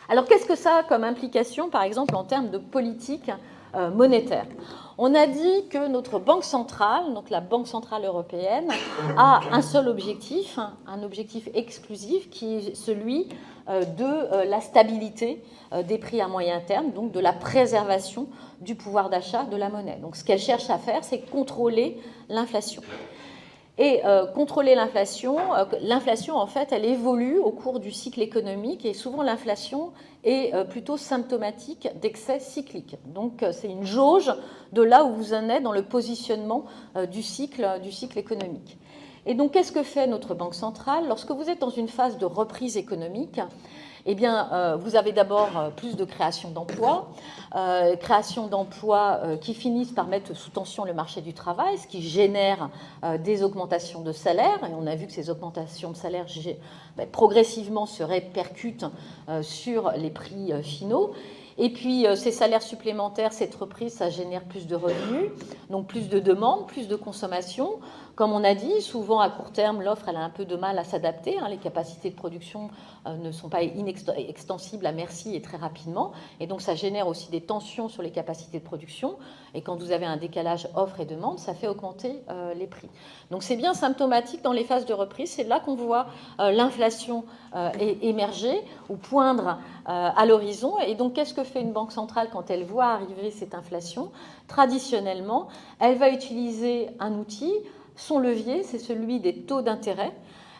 Alors qu'est-ce que ça a comme implication, par exemple, en termes de politique monétaire? On a dit que notre banque centrale, donc la Banque centrale européenne, a un seul objectif, un objectif exclusif, qui est celui de la stabilité des prix à moyen terme, donc de la préservation du pouvoir d'achat de la monnaie. Donc ce qu'elle cherche à faire, c'est contrôler l'inflation. Et contrôler l'inflation, en fait, elle évolue au cours du cycle économique et souvent l'inflation est plutôt symptomatique d'excès cyclique. Donc c'est une jauge de là où vous en êtes dans le positionnement du cycle économique. Et donc qu'est-ce que fait notre Banque centrale? Lorsque vous êtes dans une phase de reprise économique, vous avez d'abord plus de création d'emplois, qui finissent par mettre sous tension le marché du travail, ce qui génère des augmentations de salaire. Et on a vu que ces augmentations de salaire progressivement se répercutent sur les prix finaux. Et puis, ces salaires supplémentaires, cette reprise, ça génère plus de revenus, donc plus de demandes, plus de consommation. Comme on a dit, souvent à court terme, l'offre elle a un peu de mal à s'adapter. Les capacités de production ne sont pas extensibles à merci et très rapidement. Et donc ça génère aussi des tensions sur les capacités de production. Et quand vous avez un décalage offre et demande, ça fait augmenter les prix. Donc c'est bien symptomatique dans les phases de reprise. C'est là qu'on voit l'inflation émerger ou poindre à l'horizon. Et donc qu'est-ce que fait une banque centrale quand elle voit arriver cette inflation? Traditionnellement, elle va utiliser un outil. Son levier, c'est celui des taux d'intérêt.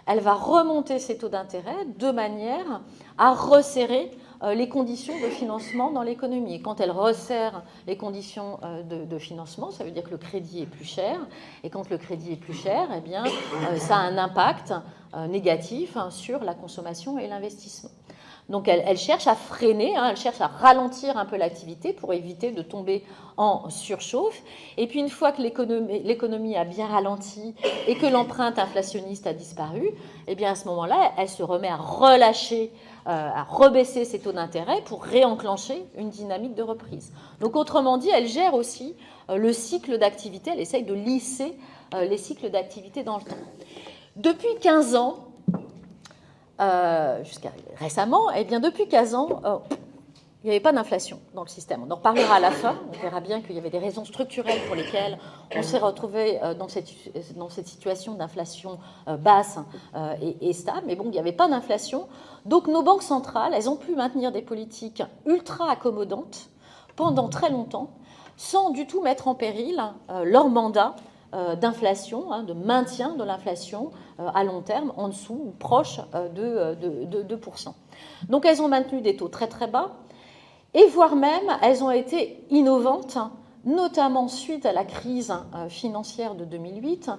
Elle va remonter ces taux d'intérêt de manière à resserrer les conditions de financement dans l'économie. Et quand elle resserre les conditions de financement, ça veut dire que le crédit est plus cher. Et quand le crédit est plus cher, eh bien, ça a un impact négatif sur la consommation et l'investissement. Donc elle cherche à freiner, elle cherche à ralentir un peu l'activité pour éviter de tomber en surchauffe. Et puis une fois que l'économie a bien ralenti et que l'empreinte inflationniste a disparu, eh bien à ce moment-là, elle se remet à relâcher, à rebaisser ses taux d'intérêt pour réenclencher une dynamique de reprise. Donc autrement dit, elle gère aussi le cycle d'activité, elle essaye de lisser les cycles d'activité dans le temps. Depuis 15 ans, jusqu'à récemment, eh bien depuis 15 ans, il n'y avait pas d'inflation dans le système. On en reparlera à la fin. On verra bien qu'il y avait des raisons structurelles pour lesquelles on s'est retrouvé dans cette situation d'inflation basse et stable. Mais bon, il n'y avait pas d'inflation. Donc nos banques centrales, elles ont pu maintenir des politiques ultra accommodantes pendant très longtemps, sans du tout mettre en péril leur mandat d'inflation, de maintien de l'inflation à long terme, en dessous ou proche de 2%. Donc elles ont maintenu des taux très très bas, et voire même elles ont été innovantes, notamment suite à la crise financière de 2008,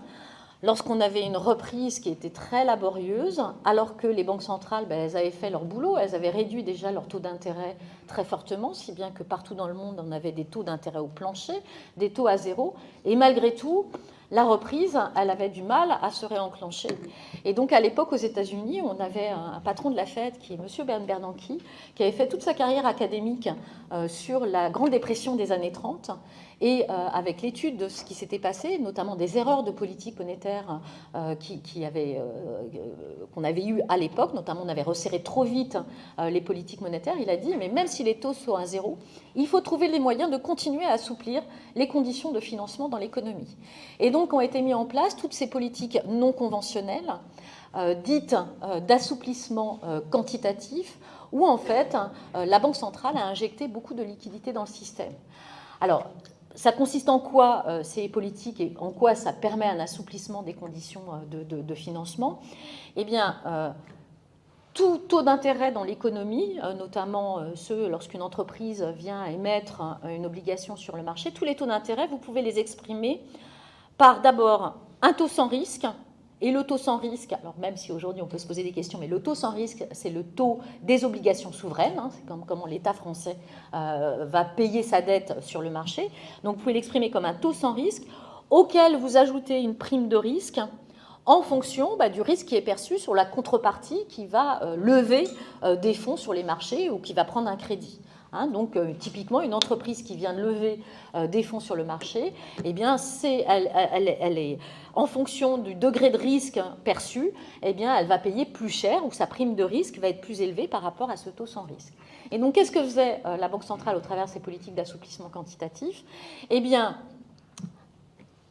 lorsqu'on avait une reprise qui était très laborieuse, alors que les banques centrales, elles avaient fait leur boulot, elles avaient réduit déjà leur taux d'intérêt très fortement, si bien que partout dans le monde, on avait des taux d'intérêt au plancher, des taux à zéro, et malgré tout, la reprise, elle avait du mal à se réenclencher. Et donc, à l'époque, aux États-Unis, on avait un patron de la Fed, qui est M. Bernanke, qui avait fait toute sa carrière académique sur la Grande Dépression des années 30, et avec l'étude de ce qui s'était passé, notamment des erreurs de politique monétaire qu'on avait eues à l'époque, notamment on avait resserré trop vite les politiques monétaires, il a dit, mais même si les taux sont à zéro, il faut trouver les moyens de continuer à assouplir les conditions de financement dans l'économie. Et donc ont été mis en place toutes ces politiques non conventionnelles, dites d'assouplissement quantitatif, où en fait la Banque centrale a injecté beaucoup de liquidités dans le système. Alors, ça consiste en quoi ces politiques et en quoi ça permet un assouplissement des conditions de financement? Eh bien, tout taux d'intérêt dans l'économie, notamment ceux lorsqu'une entreprise vient émettre une obligation sur le marché, tous les taux d'intérêt, vous pouvez les exprimer par d'abord un taux sans risque. Et le taux sans risque, alors même si aujourd'hui on peut se poser des questions, mais le taux sans risque, c'est le taux des obligations souveraines, c'est comme comment l'État français va payer sa dette sur le marché. Donc vous pouvez l'exprimer comme un taux sans risque, auquel vous ajoutez une prime de risque en fonction du risque qui est perçu sur la contrepartie qui va lever des fonds sur les marchés ou qui va prendre un crédit. Donc, typiquement, une entreprise qui vient de lever des fonds sur le marché, eh bien, elle est en fonction du degré de risque perçu, eh bien, elle va payer plus cher ou sa prime de risque va être plus élevée par rapport à ce taux sans risque. Et donc, qu'est-ce que faisait la Banque centrale au travers de ces politiques d'assouplissement quantitatif? Eh bien,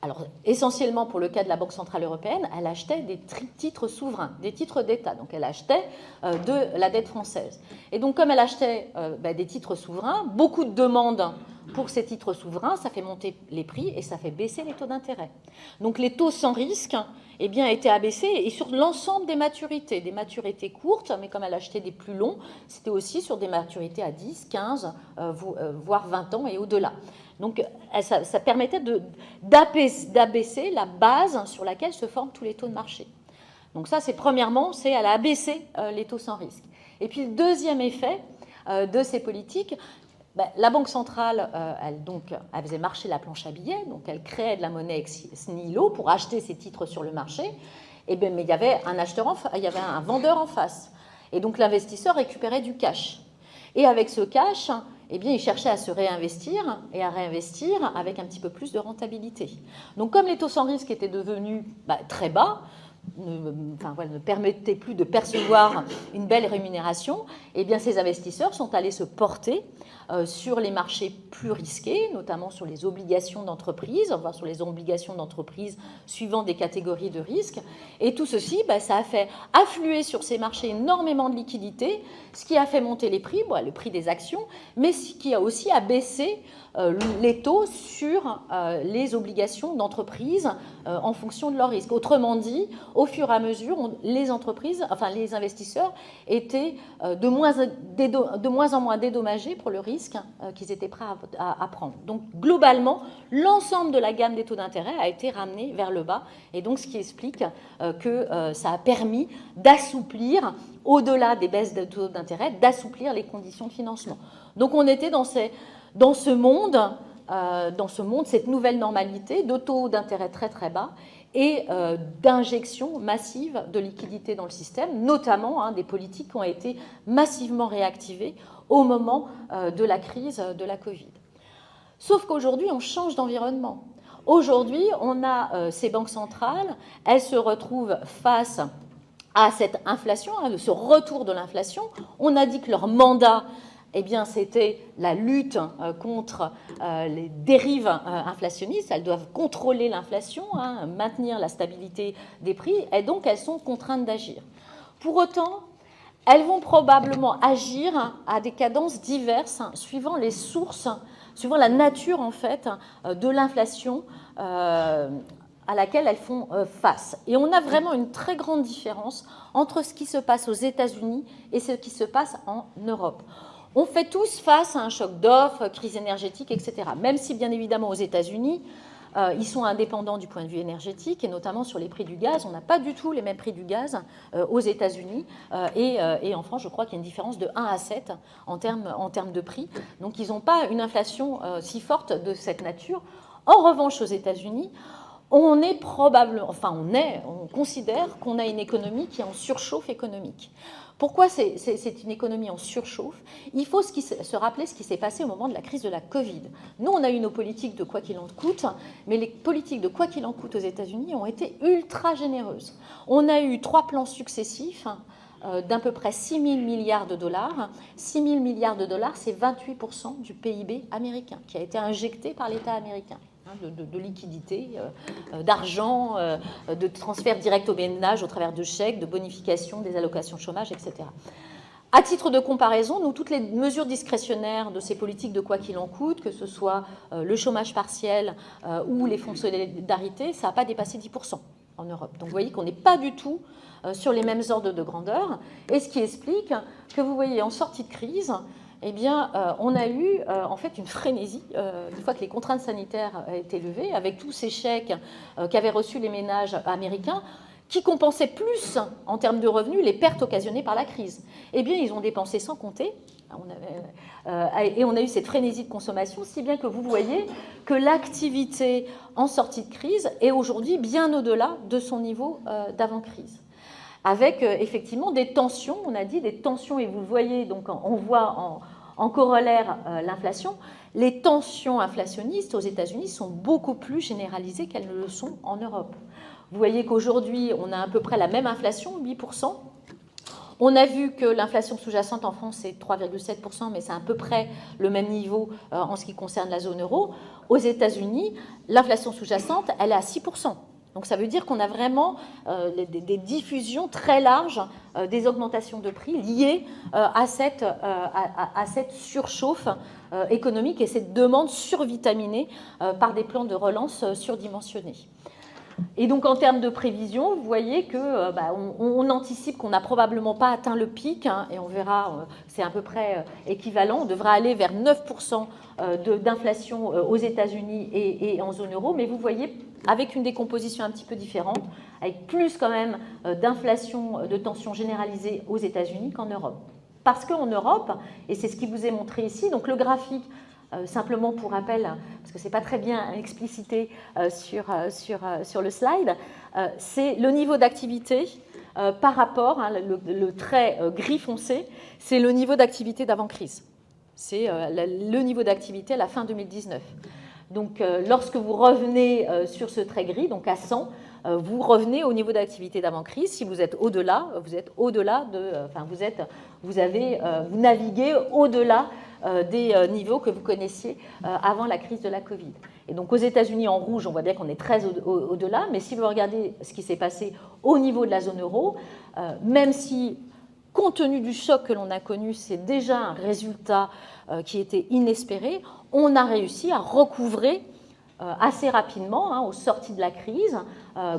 alors, essentiellement pour le cas de la Banque centrale européenne, elle achetait des titres souverains, des titres d'État. Donc, elle achetait de la dette française. Et donc, comme elle achetait des titres souverains, beaucoup de demandes pour ces titres souverains, ça fait monter les prix et ça fait baisser les taux d'intérêt. Donc, les taux sans risque étaient abaissés et sur l'ensemble des maturités courtes, mais comme elle achetait des plus longs, c'était aussi sur des maturités à 10, 15, voire 20 ans et au-delà. Donc, ça permettait d'abaisser la base sur laquelle se forment tous les taux de marché. Donc ça, premièrement, elle a abaissé les taux sans risque. Et puis, le deuxième effet de ces politiques, la Banque centrale, elle faisait marcher la planche à billets, donc elle créait de la monnaie ex nihilo pour acheter ces titres sur le marché, mais il y avait un vendeur en face. Et donc, l'investisseur récupérait du cash. Et avec ce cash, eh bien, ils cherchaient à se réinvestir et à réinvestir avec un petit peu plus de rentabilité. Donc, comme les taux sans risque étaient devenus très bas, ne permettaient plus de percevoir une belle rémunération, eh bien, ces investisseurs sont allés se porter sur les marchés plus risqués, notamment sur les obligations d'entreprise, voire sur les obligations d'entreprise suivant des catégories de risques. Et tout ceci, ça a fait affluer sur ces marchés énormément de liquidités, ce qui a fait monter les prix, le prix des actions, mais ce qui a aussi abaissé les taux sur les obligations d'entreprise en fonction de leur risque. Autrement dit, au fur et à mesure, les investisseurs étaient de moins en moins dédommagés pour le risque qu'ils étaient prêts à prendre. Donc, globalement, l'ensemble de la gamme des taux d'intérêt a été ramené vers le bas, et donc ce qui explique que ça a permis d'assouplir, au-delà des baisses de taux d'intérêt, d'assouplir les conditions de financement. Donc, on était dans ce monde, cette nouvelle normalité de taux d'intérêt très très bas et d'injection massive de liquidités dans le système, notamment des politiques qui ont été massivement réactivées au moment de la crise de la Covid. Sauf qu'aujourd'hui, on change d'environnement. Aujourd'hui, on a ces banques centrales, elles se retrouvent face à cette inflation, ce retour de l'inflation. On a dit que leur mandat, c'était la lutte contre les dérives inflationnistes. Elles doivent contrôler l'inflation, maintenir la stabilité des prix, et donc elles sont contraintes d'agir. Pour autant, elles vont probablement agir à des cadences diverses, suivant les sources, suivant la nature en fait de l'inflation à laquelle elles font face. Et on a vraiment une très grande différence entre ce qui se passe aux États-Unis et ce qui se passe en Europe. On fait tous face à un choc d'offres, crise énergétique, etc. Même si, bien évidemment, aux États-Unis, ils sont indépendants du point de vue énergétique, et notamment sur les prix du gaz. On n'a pas du tout les mêmes prix du gaz aux États-Unis. Et en France, je crois qu'il y a une différence de 1 à 7 en termes de prix. Donc, ils n'ont pas une inflation si forte de cette nature. En revanche, aux États-Unis, on considère qu'on a une économie qui est en surchauffe économique. Pourquoi c'est une économie en surchauffe? Il faut se rappeler ce qui s'est passé au moment de la crise de la Covid. Nous, on a eu nos politiques de quoi qu'il en coûte, mais les politiques de quoi qu'il en coûte aux États-Unis ont été ultra généreuses. On a eu 3 plans successifs d'à peu près 6 000 milliards de dollars. 6 000 milliards de dollars, c'est 28% du PIB américain qui a été injecté par l'État américain. De liquidités, d'argent, de transferts directs aux ménages au travers de chèques, de bonifications, des allocations chômage, etc. À titre de comparaison, nous, toutes les mesures discrétionnaires de ces politiques de quoi qu'il en coûte, que ce soit le chômage partiel ou les fonds de solidarité, ça n'a pas dépassé 10% en Europe. Donc vous voyez qu'on n'est pas du tout sur les mêmes ordres de grandeur, et ce qui explique que vous voyez en sortie de crise, on a eu en fait une frénésie, une fois que les contraintes sanitaires étaient levées, avec tous ces chèques qu'avaient reçus les ménages américains, qui compensaient plus, en termes de revenus, les pertes occasionnées par la crise. Ils ont dépensé sans compter, et on a eu cette frénésie de consommation, si bien que vous voyez que l'activité en sortie de crise est aujourd'hui bien au-delà de son niveau d'avant-crise. Avec effectivement des tensions, on a dit des tensions, et vous le voyez, donc on voit en corollaire l'inflation. Les tensions inflationnistes aux États-Unis sont beaucoup plus généralisées qu'elles ne le sont en Europe. Vous voyez qu'aujourd'hui, on a à peu près la même inflation, 8%. On a vu que l'inflation sous-jacente en France, c'est 3,7%, mais c'est à peu près le même niveau en ce qui concerne la zone euro. Aux États-Unis, l'inflation sous-jacente, elle est à 6%. Donc ça veut dire qu'on a vraiment des diffusions très larges des augmentations de prix liées à cette surchauffe économique et cette demande survitaminée par des plans de relance surdimensionnés. Et donc en termes de prévision, vous voyez que on anticipe qu'on n'a probablement pas atteint le pic, et on verra, c'est à peu près équivalent. On devra aller vers 9% d'inflation aux États-Unis et en zone euro, mais vous voyez, avec une décomposition un petit peu différente, avec plus quand même d'inflation, de tension généralisée aux États-Unis qu'en Europe. Parce qu'en Europe, et c'est ce qui vous est montré ici, donc le graphique, simplement pour rappel, parce que ce n'est pas très bien explicité sur le slide, c'est le niveau d'activité par rapport, le trait gris foncé, c'est le niveau d'activité d'avant-crise. C'est le niveau d'activité à la fin 2019. Donc, lorsque vous revenez sur ce trait gris, donc à 100, vous revenez au niveau d'activité d'avant-crise. Si vous êtes au-delà, vous êtes au-delà de... Enfin, vous naviguez au-delà des niveaux que vous connaissiez avant la crise de la Covid. Et donc, aux États-Unis, en rouge, on voit bien qu'on est très au-delà. Mais si vous regardez ce qui s'est passé au niveau de la zone euro, même si, compte tenu du choc que l'on a connu, c'est déjà un résultat qui était inespéré, on a réussi à recouvrer assez rapidement, aux sorties de la crise,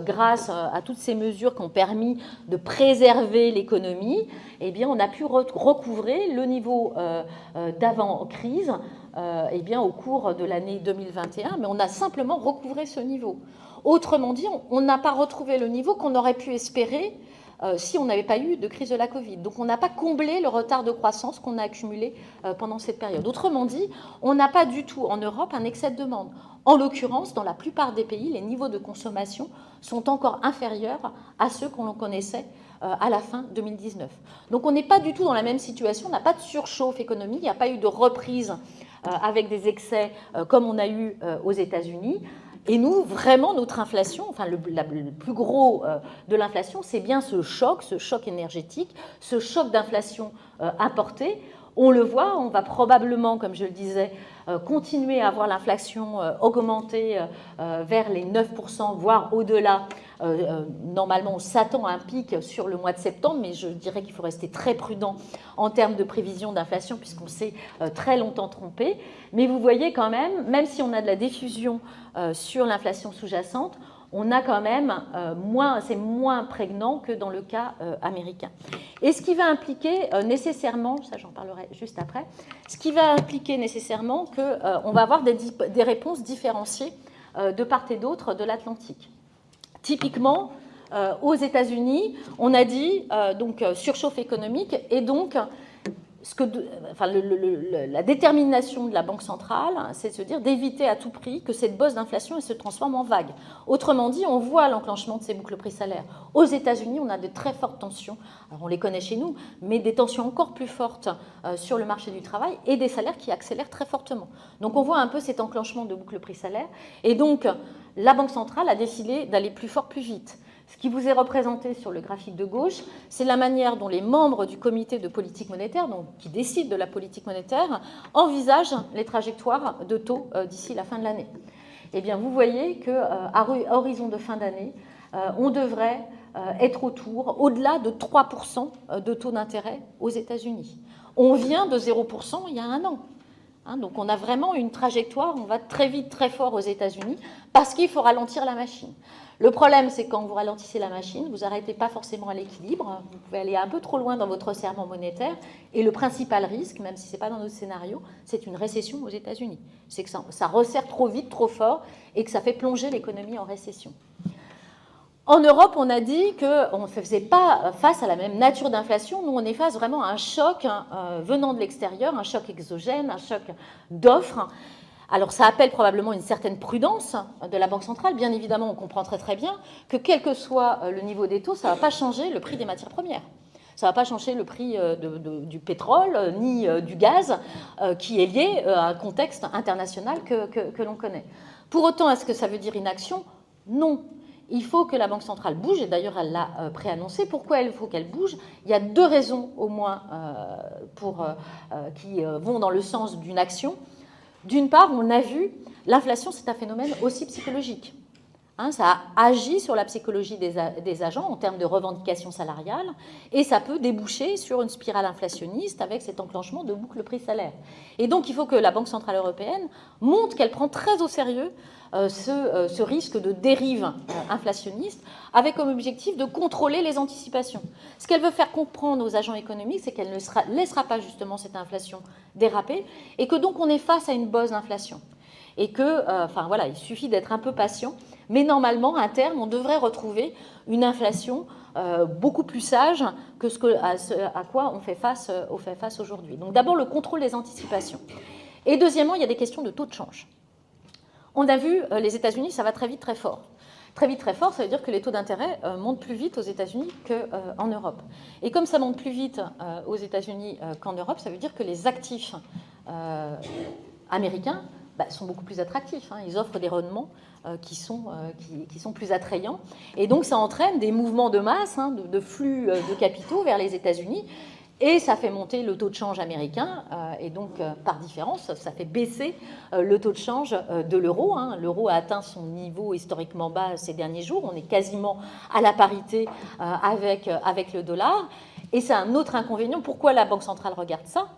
grâce à toutes ces mesures qui ont permis de préserver l'économie, eh bien, on a pu recouvrer le niveau d'avant-crise au cours de l'année 2021, mais on a simplement recouvré ce niveau. Autrement dit, on n'a pas retrouvé le niveau qu'on aurait pu espérer si on n'avait pas eu de crise de la Covid. Donc on n'a pas comblé le retard de croissance qu'on a accumulé pendant cette période. Autrement dit, on n'a pas du tout en Europe un excès de demande. En l'occurrence, dans la plupart des pays, les niveaux de consommation sont encore inférieurs à ceux qu'on connaissait à la fin 2019. Donc on n'est pas du tout dans la même situation, on n'a pas de surchauffe économique, il n'y a pas eu de reprise avec des excès comme on a eu aux États-Unis. Et nous, vraiment, notre inflation, enfin le plus gros de l'inflation, c'est bien ce choc énergétique, ce choc d'inflation importé. On le voit, on va probablement, comme je le disais, continuer à voir l'inflation augmenter vers les 9%, voire au-delà. Normalement, on s'attend à un pic sur le mois de septembre, mais je dirais qu'il faut rester très prudent en termes de prévision d'inflation, puisqu'on s'est très longtemps trompé. Mais vous voyez quand même si on a de la diffusion sur l'inflation sous-jacente, on a quand même c'est moins prégnant que dans le cas américain. Et ce qui va impliquer nécessairement, ça j'en parlerai juste après, ce qui va impliquer nécessairement qu'on va avoir des réponses différenciées de part et d'autre de l'Atlantique. Typiquement, aux États-Unis, on a dit donc surchauffe économique et donc la détermination de la Banque centrale, c'est de se dire d'éviter à tout prix que cette bosse d'inflation se transforme en vague. Autrement dit, on voit l'enclenchement de ces boucles prix-salaires. Aux États-Unis, on a de très fortes tensions. Alors on les connaît chez nous, mais des tensions encore plus fortes sur le marché du travail et des salaires qui accélèrent très fortement. Donc on voit un peu cet enclenchement de boucles prix-salaires. Et donc la Banque centrale a décidé d'aller plus fort, plus vite. Ce qui vous est représenté sur le graphique de gauche, c'est la manière dont les membres du comité de politique monétaire, donc qui décident de la politique monétaire, envisagent les trajectoires de taux d'ici la fin de l'année. Eh bien, vous voyez qu'à horizon de fin d'année, on devrait être au-delà de 3% de taux d'intérêt aux États-Unis. On vient de 0% il y a un an. Donc on a vraiment une trajectoire, on va très vite, très fort aux États-Unis, parce qu'il faut ralentir la machine. Le problème, c'est que quand vous ralentissez la machine, vous n'arrêtez pas forcément à l'équilibre, vous pouvez aller un peu trop loin dans votre resserrement monétaire, et le principal risque, même si ce n'est pas dans notre scénario, c'est une récession aux États-Unis. C'est que ça resserre trop vite, trop fort, et que ça fait plonger l'économie en récession. En Europe, on a dit qu'on ne faisait pas face à la même nature d'inflation. Nous, on est face vraiment à un choc venant de l'extérieur, un choc exogène, un choc d'offres. Alors, ça appelle probablement une certaine prudence de la Banque centrale. Bien évidemment, on comprend très très bien que quel que soit le niveau des taux, ça ne va pas changer le prix des matières premières. Ça ne va pas changer le prix du pétrole ni du gaz qui est lié à un contexte international que l'on connaît. Pour autant, est-ce que ça veut dire inaction ? Non. Il faut que la Banque centrale bouge, et d'ailleurs elle l'a préannoncé. Pourquoi il faut qu'elle bouge ? Il y a deux raisons au moins qui vont dans le sens d'une action. D'une part, on a vu, l'inflation c'est un phénomène aussi psychologique. Ça agit sur la psychologie des agents en termes de revendications salariales et ça peut déboucher sur une spirale inflationniste avec cet enclenchement de boucle prix-salaire. Et donc, il faut que la Banque centrale européenne montre qu'elle prend très au sérieux ce risque de dérive inflationniste avec comme objectif de contrôler les anticipations. Ce qu'elle veut faire comprendre aux agents économiques, c'est qu'elle ne laissera pas justement cette inflation déraper et que donc on est face à une bosse d'inflation. Et que, il suffit d'être un peu patient. Mais normalement, à terme, on devrait retrouver une inflation beaucoup plus sage que à quoi on fait face aujourd'hui. Donc d'abord, le contrôle des anticipations. Et deuxièmement, il y a des questions de taux de change. On a vu, les États-Unis, ça va très vite, très fort. Très vite, très fort, ça veut dire que les taux d'intérêt montent plus vite aux États-Unis qu'en Europe. Et comme ça monte plus vite aux États-Unis qu'en Europe, ça veut dire que les actifs américains sont beaucoup plus attractifs. Ils offrent des rendements qui sont plus attrayants. Et donc, ça entraîne des mouvements de masse, de flux de capitaux vers les États-Unis. Et ça fait monter le taux de change américain. Et donc, par différence, ça fait baisser le taux de change de l'euro. L'euro a atteint son niveau historiquement bas ces derniers jours. On est quasiment à la parité avec le dollar. Et c'est un autre inconvénient. Pourquoi la Banque centrale regarde ça ?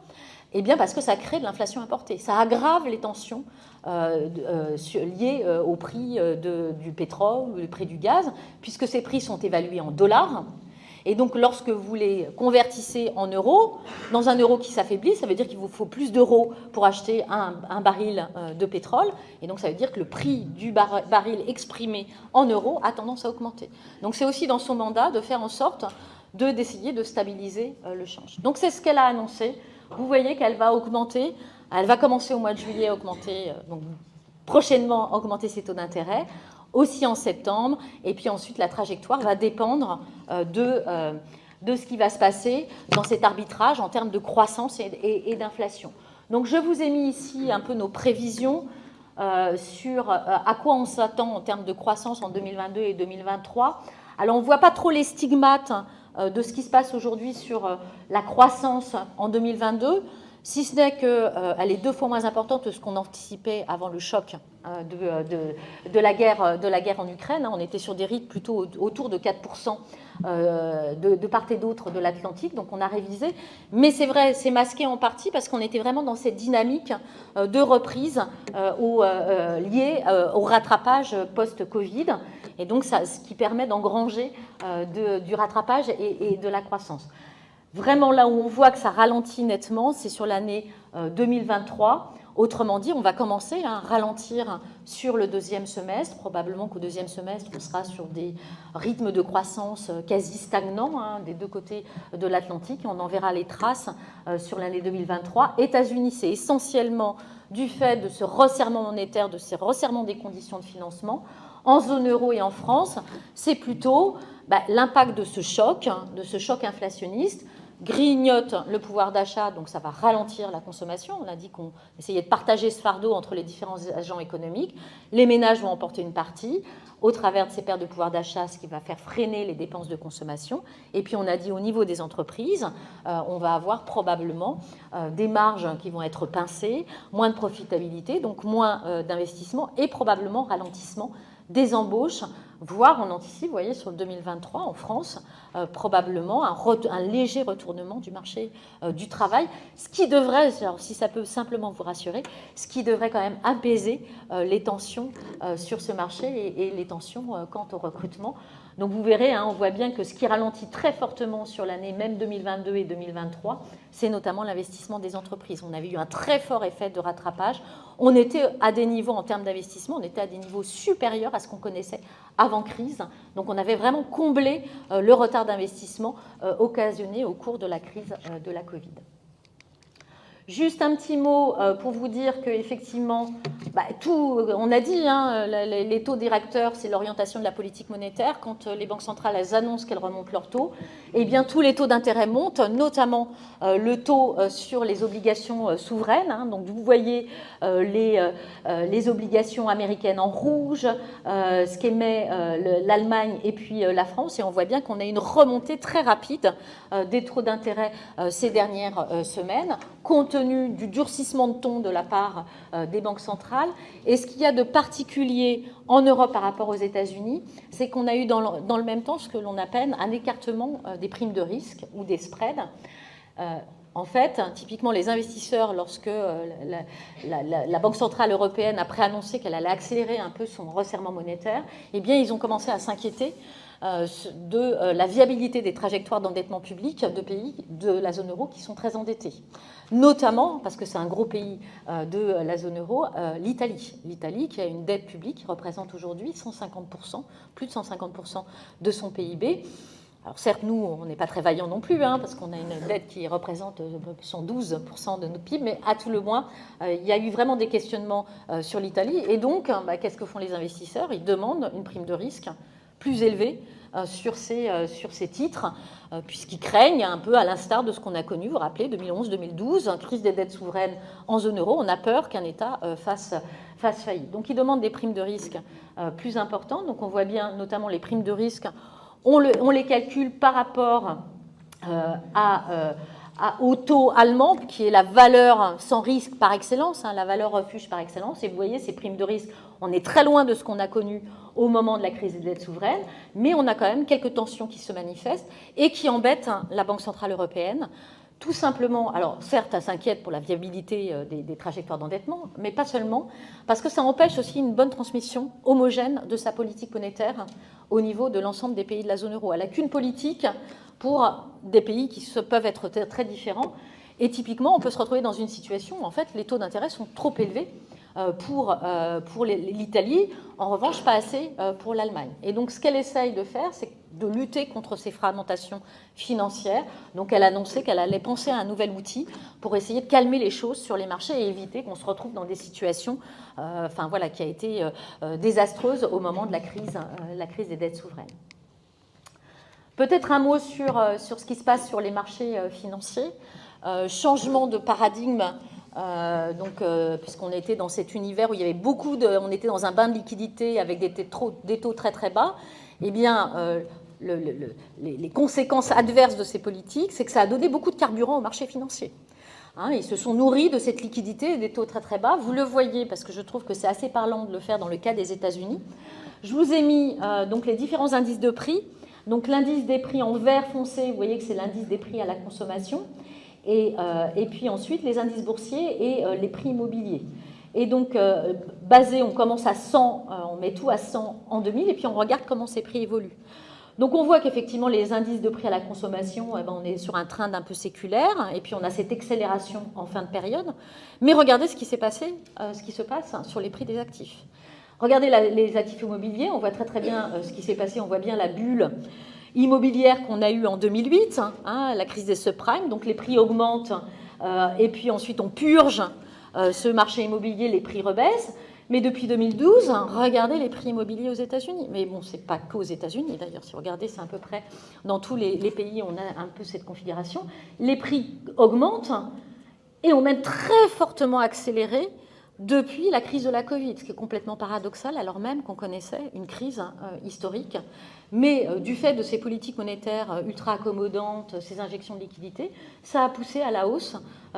Eh bien, parce que ça crée de l'inflation importée. Ça aggrave les tensions liées au prix du pétrole ou au prix du gaz, puisque ces prix sont évalués en dollars. Et donc, lorsque vous les convertissez en euros, dans un euro qui s'affaiblit, ça veut dire qu'il vous faut plus d'euros pour acheter un baril de pétrole. Et donc, ça veut dire que le prix du baril exprimé en euros a tendance à augmenter. Donc, c'est aussi dans son mandat de faire en sorte d'essayer de stabiliser le change. Donc, c'est ce qu'elle a annoncé. Vous voyez qu'elle va augmenter, elle va commencer au mois de juillet à augmenter, donc prochainement augmenter ses taux d'intérêt, aussi en septembre, et puis ensuite la trajectoire va dépendre de ce qui va se passer dans cet arbitrage en termes de croissance et d'inflation. Donc je vous ai mis ici un peu nos prévisions sur à quoi on s'attend en termes de croissance en 2022 et 2023. Alors on ne voit pas trop les stigmates de ce qui se passe aujourd'hui sur la croissance en 2022, si ce n'est qu'elle est 2 fois moins importante que ce qu'on anticipait avant le choc de la guerre en Ukraine. On était sur des rythmes plutôt autour de 4% de part et d'autre de l'Atlantique, donc on a révisé. Mais c'est vrai, c'est masqué en partie parce qu'on était vraiment dans cette dynamique de reprise liée au rattrapage post-Covid. Et donc, ce qui permet d'engranger du rattrapage et de la croissance. Vraiment, là où on voit que ça ralentit nettement, c'est sur l'année 2023. Autrement dit, on va commencer à ralentir sur le deuxième semestre. Probablement qu'au deuxième semestre, on sera sur des rythmes de croissance quasi stagnants des 2 côtés de l'Atlantique. On en verra les traces sur l'année 2023. États-Unis, c'est essentiellement du fait de ce resserrement monétaire, de ces resserrements des conditions de financement. En zone euro et en France, c'est plutôt l'impact de ce choc inflationniste, grignote le pouvoir d'achat, donc ça va ralentir la consommation. On a dit qu'on essayait de partager ce fardeau entre les différents agents économiques. Les ménages vont en porter une partie au travers de ces pertes de pouvoir d'achat, ce qui va faire freiner les dépenses de consommation. Et puis on a dit au niveau des entreprises, on va avoir probablement des marges qui vont être pincées, moins de profitabilité, donc moins d'investissement et probablement ralentissement des embauches, voire on anticipe, vous voyez, sur le 2023 en France, probablement un léger retournement du marché du travail, ce qui devrait, alors, si ça peut simplement vous rassurer, ce qui devrait quand même apaiser les tensions sur ce marché et les tensions quant au recrutement. Donc vous verrez, on voit bien que ce qui ralentit très fortement sur l'année même 2022 et 2023, c'est notamment l'investissement des entreprises. On avait eu un très fort effet de rattrapage. On était à des niveaux, en termes d'investissement, on était à des niveaux supérieurs à ce qu'on connaissait avant crise. Donc on avait vraiment comblé le retard d'investissement occasionné au cours de la crise de la Covid. Juste un petit mot pour vous dire qu'effectivement, on a dit, les taux directeurs, c'est l'orientation de la politique monétaire. Quand les banques centrales elles annoncent qu'elles remontent leurs taux, eh bien tous les taux d'intérêt montent, notamment le taux sur les obligations souveraines. Donc vous voyez les obligations américaines en rouge, ce qu'émet l'Allemagne et puis la France, et on voit bien qu'on a une remontée très rapide des taux d'intérêt ces dernières semaines, compte tenu du durcissement de ton de la part des banques centrales. Et ce qu'il y a de particulier en Europe par rapport aux États-Unis, c'est qu'on a eu dans le même temps ce que l'on appelle un écartement des primes de risque ou des spreads. En fait, typiquement, les investisseurs, lorsque la Banque centrale européenne a préannoncé qu'elle allait accélérer un peu son resserrement monétaire, eh bien, ils ont commencé à s'inquiéter de la viabilité des trajectoires d'endettement public de pays de la zone euro qui sont très endettés. Notamment, parce que c'est un gros pays de la zone euro, l'Italie. L'Italie qui a une dette publique qui représente aujourd'hui 150%, plus de 150% de son PIB. Alors certes, nous, on n'est pas très vaillants non plus, parce qu'on a une dette qui représente 112% de notre PIB, mais à tout le moins, il y a eu vraiment des questionnements sur l'Italie. Et donc, qu'est-ce que font les investisseurs ? Ils demandent une prime de risque plus élevée sur ces titres, puisqu'ils craignent un peu à l'instar de ce qu'on a connu, vous vous rappelez, 2011-2012, crise des dettes souveraines en zone euro, on a peur qu'un État fasse faillite. Donc ils demandent des primes de risque plus importantes, donc on voit bien notamment les primes de risque, on les calcule par rapport au taux allemand, qui est la valeur sans risque par excellence, la valeur refuge par excellence. Et vous voyez, ces primes de risque, on est très loin de ce qu'on a connu au moment de la crise des dettes souveraines, mais on a quand même quelques tensions qui se manifestent et qui embêtent la Banque centrale européenne. Tout simplement, alors certes, elle s'inquiète pour la viabilité des trajectoires d'endettement, mais pas seulement, parce que ça empêche aussi une bonne transmission homogène de sa politique monétaire au niveau de l'ensemble des pays de la zone euro. Elle n'a qu'une politique pour des pays qui peuvent être très différents. Et typiquement, on peut se retrouver dans une situation où en fait, les taux d'intérêt sont trop élevés pour l'Italie, en revanche, pas assez pour l'Allemagne. Et donc, ce qu'elle essaye de faire, c'est de lutter contre ces fragmentations financières. Donc, elle a annoncé qu'elle allait penser à un nouvel outil pour essayer de calmer les choses sur les marchés et éviter qu'on se retrouve dans des situations qui a été désastreuse au moment de la crise des dettes souveraines. Peut-être un mot sur ce qui se passe sur les marchés financiers. Changement de paradigme, puisqu'on était dans cet univers où il y avait on était dans un bain de liquidité avec des taux très très bas, eh bien, les conséquences adverses de ces politiques, c'est que ça a donné beaucoup de carburant au marché financier. Ils se sont nourris de cette liquidité et des taux très très bas. Vous le voyez, parce que je trouve que c'est assez parlant de le faire dans le cas des États-Unis. Je vous ai mis donc les différents indices de prix. Donc l'indice des prix en vert foncé, vous voyez que c'est l'indice des prix à la consommation. Et puis ensuite, les indices boursiers et les prix immobiliers. Et donc, on commence à 100, on met tout à 100 en 2000, et puis on regarde comment ces prix évoluent. Donc, on voit qu'effectivement, les indices de prix à la consommation, on est sur un trend un peu séculaire, et puis on a cette accélération en fin de période. Mais regardez ce qui se passe sur les prix des actifs. Regardez les actifs immobiliers, on voit très très bien ce qui s'est passé, on voit bien la bulle immobilière qu'on a eue en 2008, la crise des subprimes, donc les prix augmentent et puis ensuite on purge ce marché immobilier, les prix rebaissent. Mais depuis 2012, regardez les prix immobiliers aux États-Unis. Mais bon, c'est pas qu'aux États-Unis d'ailleurs. Si vous regardez, c'est à peu près dans tous les pays, on a un peu cette configuration. Les prix augmentent et ont même très fortement accéléré depuis la crise de la Covid, ce qui est complètement paradoxal, alors même qu'on connaissait une crise historique. Mais du fait de ces politiques monétaires ultra accommodantes, ces injections de liquidités, ça a poussé à la hausse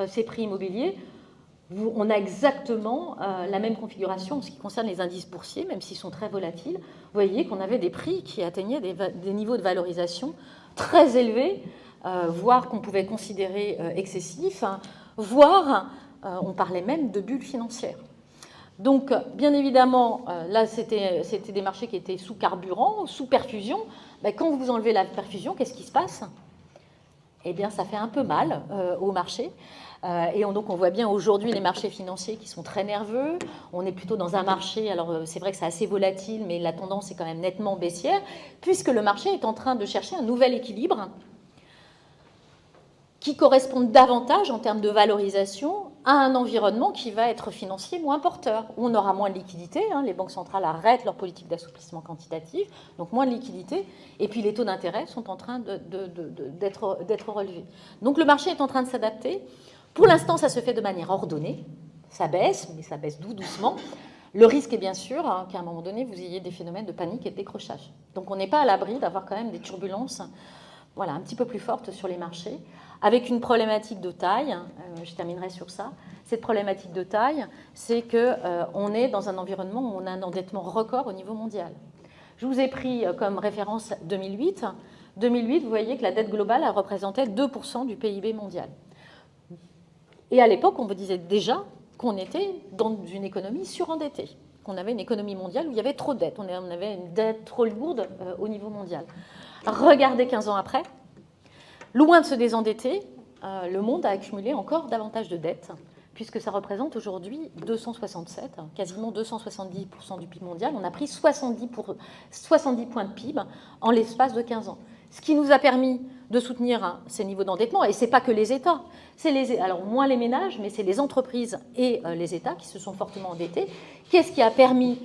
ces prix immobiliers. On a exactement la même configuration en ce qui concerne les indices boursiers, même s'ils sont très volatiles. Vous voyez qu'on avait des prix qui atteignaient des niveaux de valorisation très élevés, voire qu'on pouvait considérer excessifs, voire on parlait même de bulles financières. Donc, bien évidemment, là, c'était des marchés qui étaient sous carburant, sous perfusion. Quand vous enlevez la perfusion, qu'est-ce qui se passe? Eh bien, ça fait un peu mal au marché. Et donc, on voit bien aujourd'hui les marchés financiers qui sont très nerveux. On est plutôt dans un marché, alors c'est vrai que c'est assez volatile, mais la tendance est quand même nettement baissière, puisque le marché est en train de chercher un nouvel équilibre qui corresponde davantage en termes de valorisation à un environnement qui va être financier moins porteur, où on aura moins de liquidité, les banques centrales arrêtent leur politique d'assouplissement quantitatif, donc moins de liquidité, et puis les taux d'intérêt sont en train d'être relevés. Donc le marché est en train de s'adapter. Pour l'instant, ça se fait de manière ordonnée, ça baisse, mais ça baisse doucement. Le risque est bien sûr qu'à un moment donné, vous ayez des phénomènes de panique et de décrochage. Donc on n'est pas à l'abri d'avoir quand même des turbulences un petit peu plus fortes sur les marchés, avec une problématique de taille, je terminerai sur ça. Cette problématique de taille, c'est qu'on est dans un environnement où on a un endettement record au niveau mondial. Je vous ai pris comme référence 2008. 2008, vous voyez que la dette globale elle représentait 2% du PIB mondial. Et à l'époque, on vous disait déjà qu'on était dans une économie surendettée, qu'on avait une économie mondiale où il y avait trop de dettes, on avait une dette trop lourde au niveau mondial. Regardez 15 ans après, loin de se désendetter, le monde a accumulé encore davantage de dettes, puisque ça représente aujourd'hui 267, quasiment 270% du PIB mondial. On a pris 70 points de PIB en l'espace de 15 ans. Ce qui nous a permis de soutenir ces niveaux d'endettement, et ce n'est pas que les États, alors moins les ménages, mais c'est les entreprises et les États qui se sont fortement endettés. Qu'est-ce qui a permis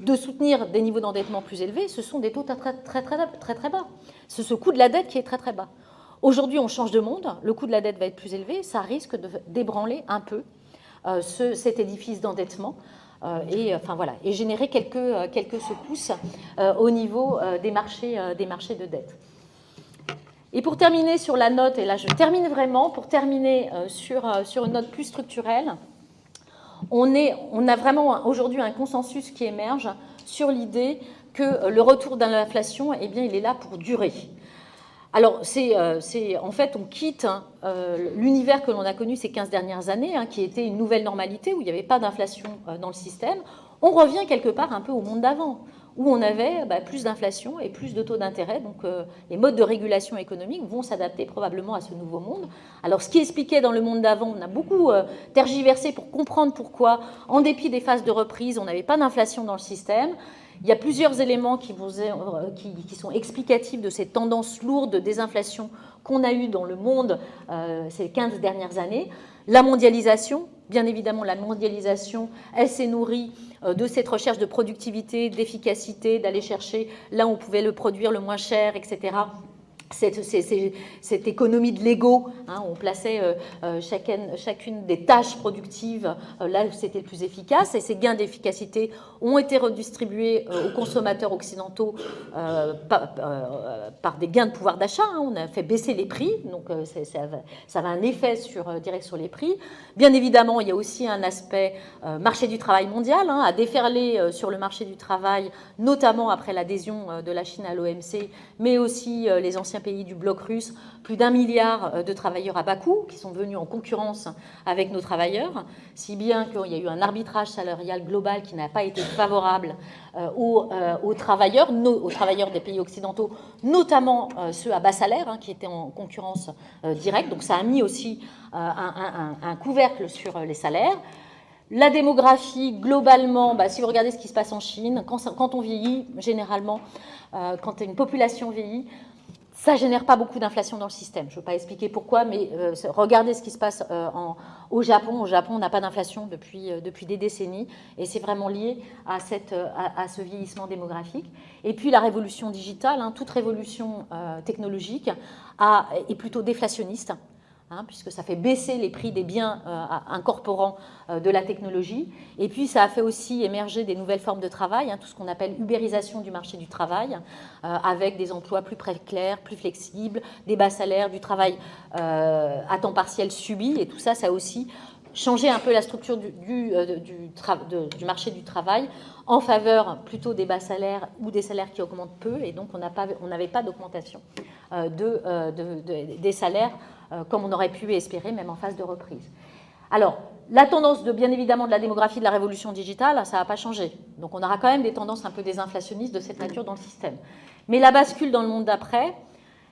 de soutenir des niveaux d'endettement plus élevés, ce sont des taux très bas. C'est ce coût de la dette qui est très bas. Aujourd'hui, on change de monde, le coût de la dette va être plus élevé, ça risque de d'ébranler un peu cet édifice d'endettement et générer quelques secousses au niveau des marchés de dette. Et pour terminer sur la note, et là je termine vraiment, pour terminer sur une note plus structurelle, on a vraiment aujourd'hui un consensus qui émerge sur l'idée que le retour de l'inflation, eh bien, il est là pour durer. Alors, en fait, on quitte l'univers que l'on a connu ces 15 dernières années, qui était une nouvelle normalité, où il n'y avait pas d'inflation dans le système. On revient quelque part un peu au monde d'avant, où on avait plus d'inflation et plus de taux d'intérêt. Donc, les modes de régulation économique vont s'adapter probablement à ce nouveau monde. Alors, ce qui expliquait dans le monde d'avant, on a beaucoup tergiversé pour comprendre pourquoi, en dépit des phases de reprise, on n'avait pas d'inflation dans le système. Il y a plusieurs éléments qui sont explicatifs de cette tendance lourde de désinflation qu'on a eue dans le monde ces 15 dernières années. La mondialisation, bien évidemment, la mondialisation, elle s'est nourrie de cette recherche de productivité, d'efficacité, d'aller chercher là où on pouvait le produire le moins cher, etc. Cette économie de l'ego, on plaçait chacune des tâches productives là où c'était le plus efficace, et ces gains d'efficacité ont été redistribués aux consommateurs occidentaux par des gains de pouvoir d'achat. On a fait baisser les prix, donc ça avait un effet direct sur les prix. Bien évidemment, il y a aussi un aspect marché du travail mondial, à déferler sur le marché du travail, notamment après l'adhésion de la Chine à l'OMC, mais aussi les anciens pays du bloc russe, plus d'1 milliard de travailleurs à bas coût qui sont venus en concurrence avec nos travailleurs, si bien qu'il y a eu un arbitrage salarial global qui n'a pas été favorable aux travailleurs des pays occidentaux, notamment ceux à bas salaire, qui étaient en concurrence directe. Donc ça a mis aussi un couvercle sur les salaires. La démographie, globalement, si vous regardez ce qui se passe en Chine, quand on vieillit, généralement, quand une population vieillit, ça ne génère pas beaucoup d'inflation dans le système. Je ne veux pas expliquer pourquoi, mais regardez ce qui se passe au Japon. Au Japon, on n'a pas d'inflation depuis des décennies, et c'est vraiment lié à ce vieillissement démographique. Et puis la révolution digitale, toute révolution technologique est plutôt déflationniste, puisque ça fait baisser les prix des biens incorporant de la technologie. Et puis, ça a fait aussi émerger des nouvelles formes de travail, tout ce qu'on appelle ubérisation du marché du travail, avec des emplois plus clairs, plus flexibles, des bas salaires, du travail à temps partiel subi. Et tout ça, ça a aussi changé un peu la structure du marché du travail en faveur plutôt des bas salaires ou des salaires qui augmentent peu. Et donc, on n'avait pas d'augmentation des salaires comme on aurait pu espérer, même en phase de reprise. Alors, la tendance, bien évidemment, de la démographie de la révolution digitale, ça n'a pas changé. Donc, on aura quand même des tendances un peu désinflationnistes de cette nature dans le système. Mais la bascule dans le monde d'après,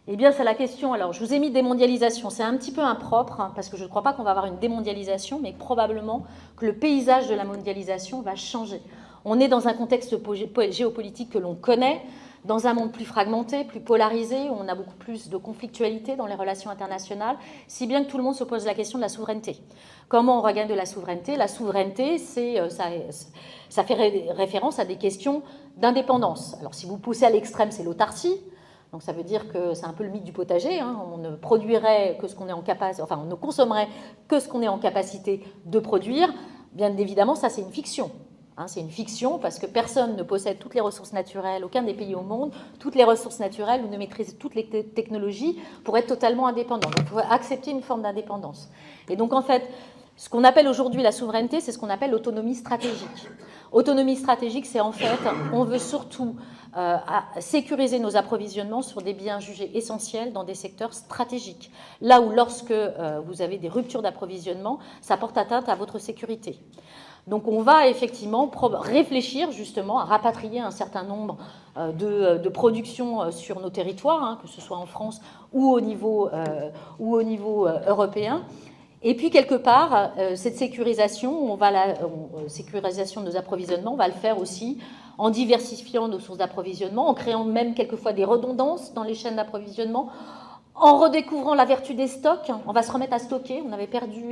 eh bien, c'est la question. Alors, je vous ai mis démondialisation. C'est un petit peu impropre, parce que je ne crois pas qu'on va avoir une démondialisation, mais probablement que le paysage de la mondialisation va changer. On est dans un contexte géopolitique que l'on connaît, dans un monde plus fragmenté, plus polarisé, où on a beaucoup plus de conflictualité dans les relations internationales, si bien que tout le monde se pose la question de la souveraineté. Comment on regagne de la souveraineté ? La souveraineté, ça fait référence à des questions d'indépendance. Alors, si vous poussez à l'extrême, c'est l'autarcie. Donc, ça veut dire que c'est un peu le mythe du potager. On ne produirait que ce qu'on est en capacité, on ne consommerait que ce qu'on est en capacité de produire. Bien évidemment, ça, c'est une fiction. C'est une fiction parce que personne ne possède toutes les ressources naturelles, aucun des pays au monde, toutes les ressources naturelles ou ne maîtrise toutes les technologies pour être totalement indépendant. Donc, il faut accepter une forme d'indépendance. Et donc, en fait, ce qu'on appelle aujourd'hui la souveraineté, c'est ce qu'on appelle l'autonomie stratégique. Autonomie stratégique, c'est en fait, on veut surtout sécuriser nos approvisionnements sur des biens jugés essentiels dans des secteurs stratégiques. Là où, lorsque vous avez des ruptures d'approvisionnement, ça porte atteinte à votre sécurité. Donc on va effectivement réfléchir justement à rapatrier un certain nombre de productions sur nos territoires, que ce soit en France ou au niveau européen. Et puis quelque part, cette sécurisation, sécurisation de nos approvisionnements, on va le faire aussi en diversifiant nos sources d'approvisionnement, en créant même quelquefois des redondances dans les chaînes d'approvisionnement, en redécouvrant la vertu des stocks. On va se remettre à stocker. On avait perdu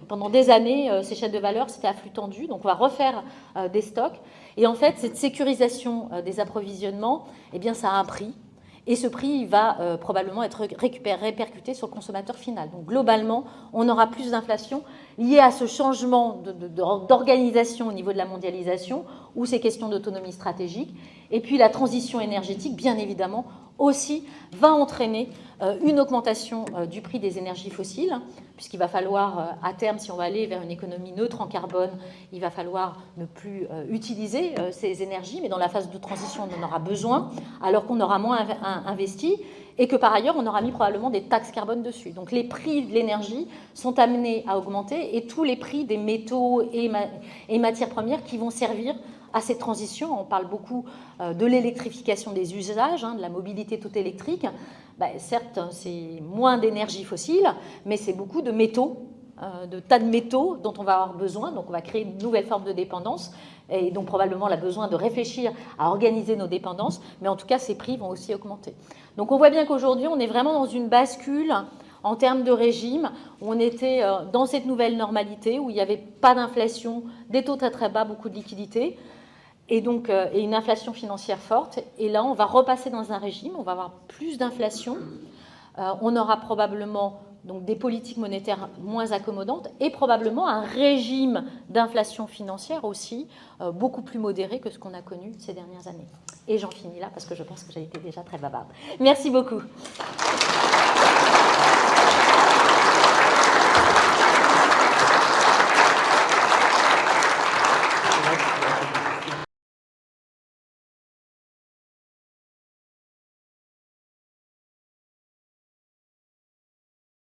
pendant des années, ces chaînes de valeur, c'était à flux tendu. Donc, on va refaire des stocks. Et en fait, cette sécurisation des approvisionnements, eh bien, ça a un prix. Et ce prix va probablement être répercuté sur le consommateur final. Donc globalement, on aura plus d'inflation liée à ce changement d'organisation au niveau de la mondialisation, ou ces questions d'autonomie stratégique. Et puis la transition énergétique, bien évidemment, aussi va entraîner une augmentation du prix des énergies fossiles, puisqu'il va falloir, à terme, si on va aller vers une économie neutre en carbone, il va falloir ne plus utiliser ces énergies, mais dans la phase de transition, on en aura besoin, alors qu'on aura moins investi, et que par ailleurs, on aura mis probablement des taxes carbone dessus. Donc les prix de l'énergie sont amenés à augmenter, et tous les prix des métaux et matières premières qui vont servir à cette transition. On parle beaucoup de l'électrification des usages, de la mobilité toute électrique. Certes, c'est moins d'énergie fossile, mais c'est beaucoup de métaux, de tas de métaux dont on va avoir besoin. Donc on va créer une nouvelle forme de dépendance et donc probablement on a besoin de réfléchir à organiser nos dépendances, mais en tout cas ces prix vont aussi augmenter. Donc on voit bien qu'aujourd'hui on est vraiment dans une bascule en termes de régime, où on était dans cette nouvelle normalité, où il n'y avait pas d'inflation, des taux très très bas, beaucoup de liquidités, et donc et une inflation financière forte. Et là, on va repasser dans un régime, on va avoir plus d'inflation, on aura probablement donc, des politiques monétaires moins accommodantes et probablement un régime d'inflation financière aussi beaucoup plus modéré que ce qu'on a connu ces dernières années. Et j'en finis là parce que je pense que j'ai été déjà très bavarde. Merci beaucoup.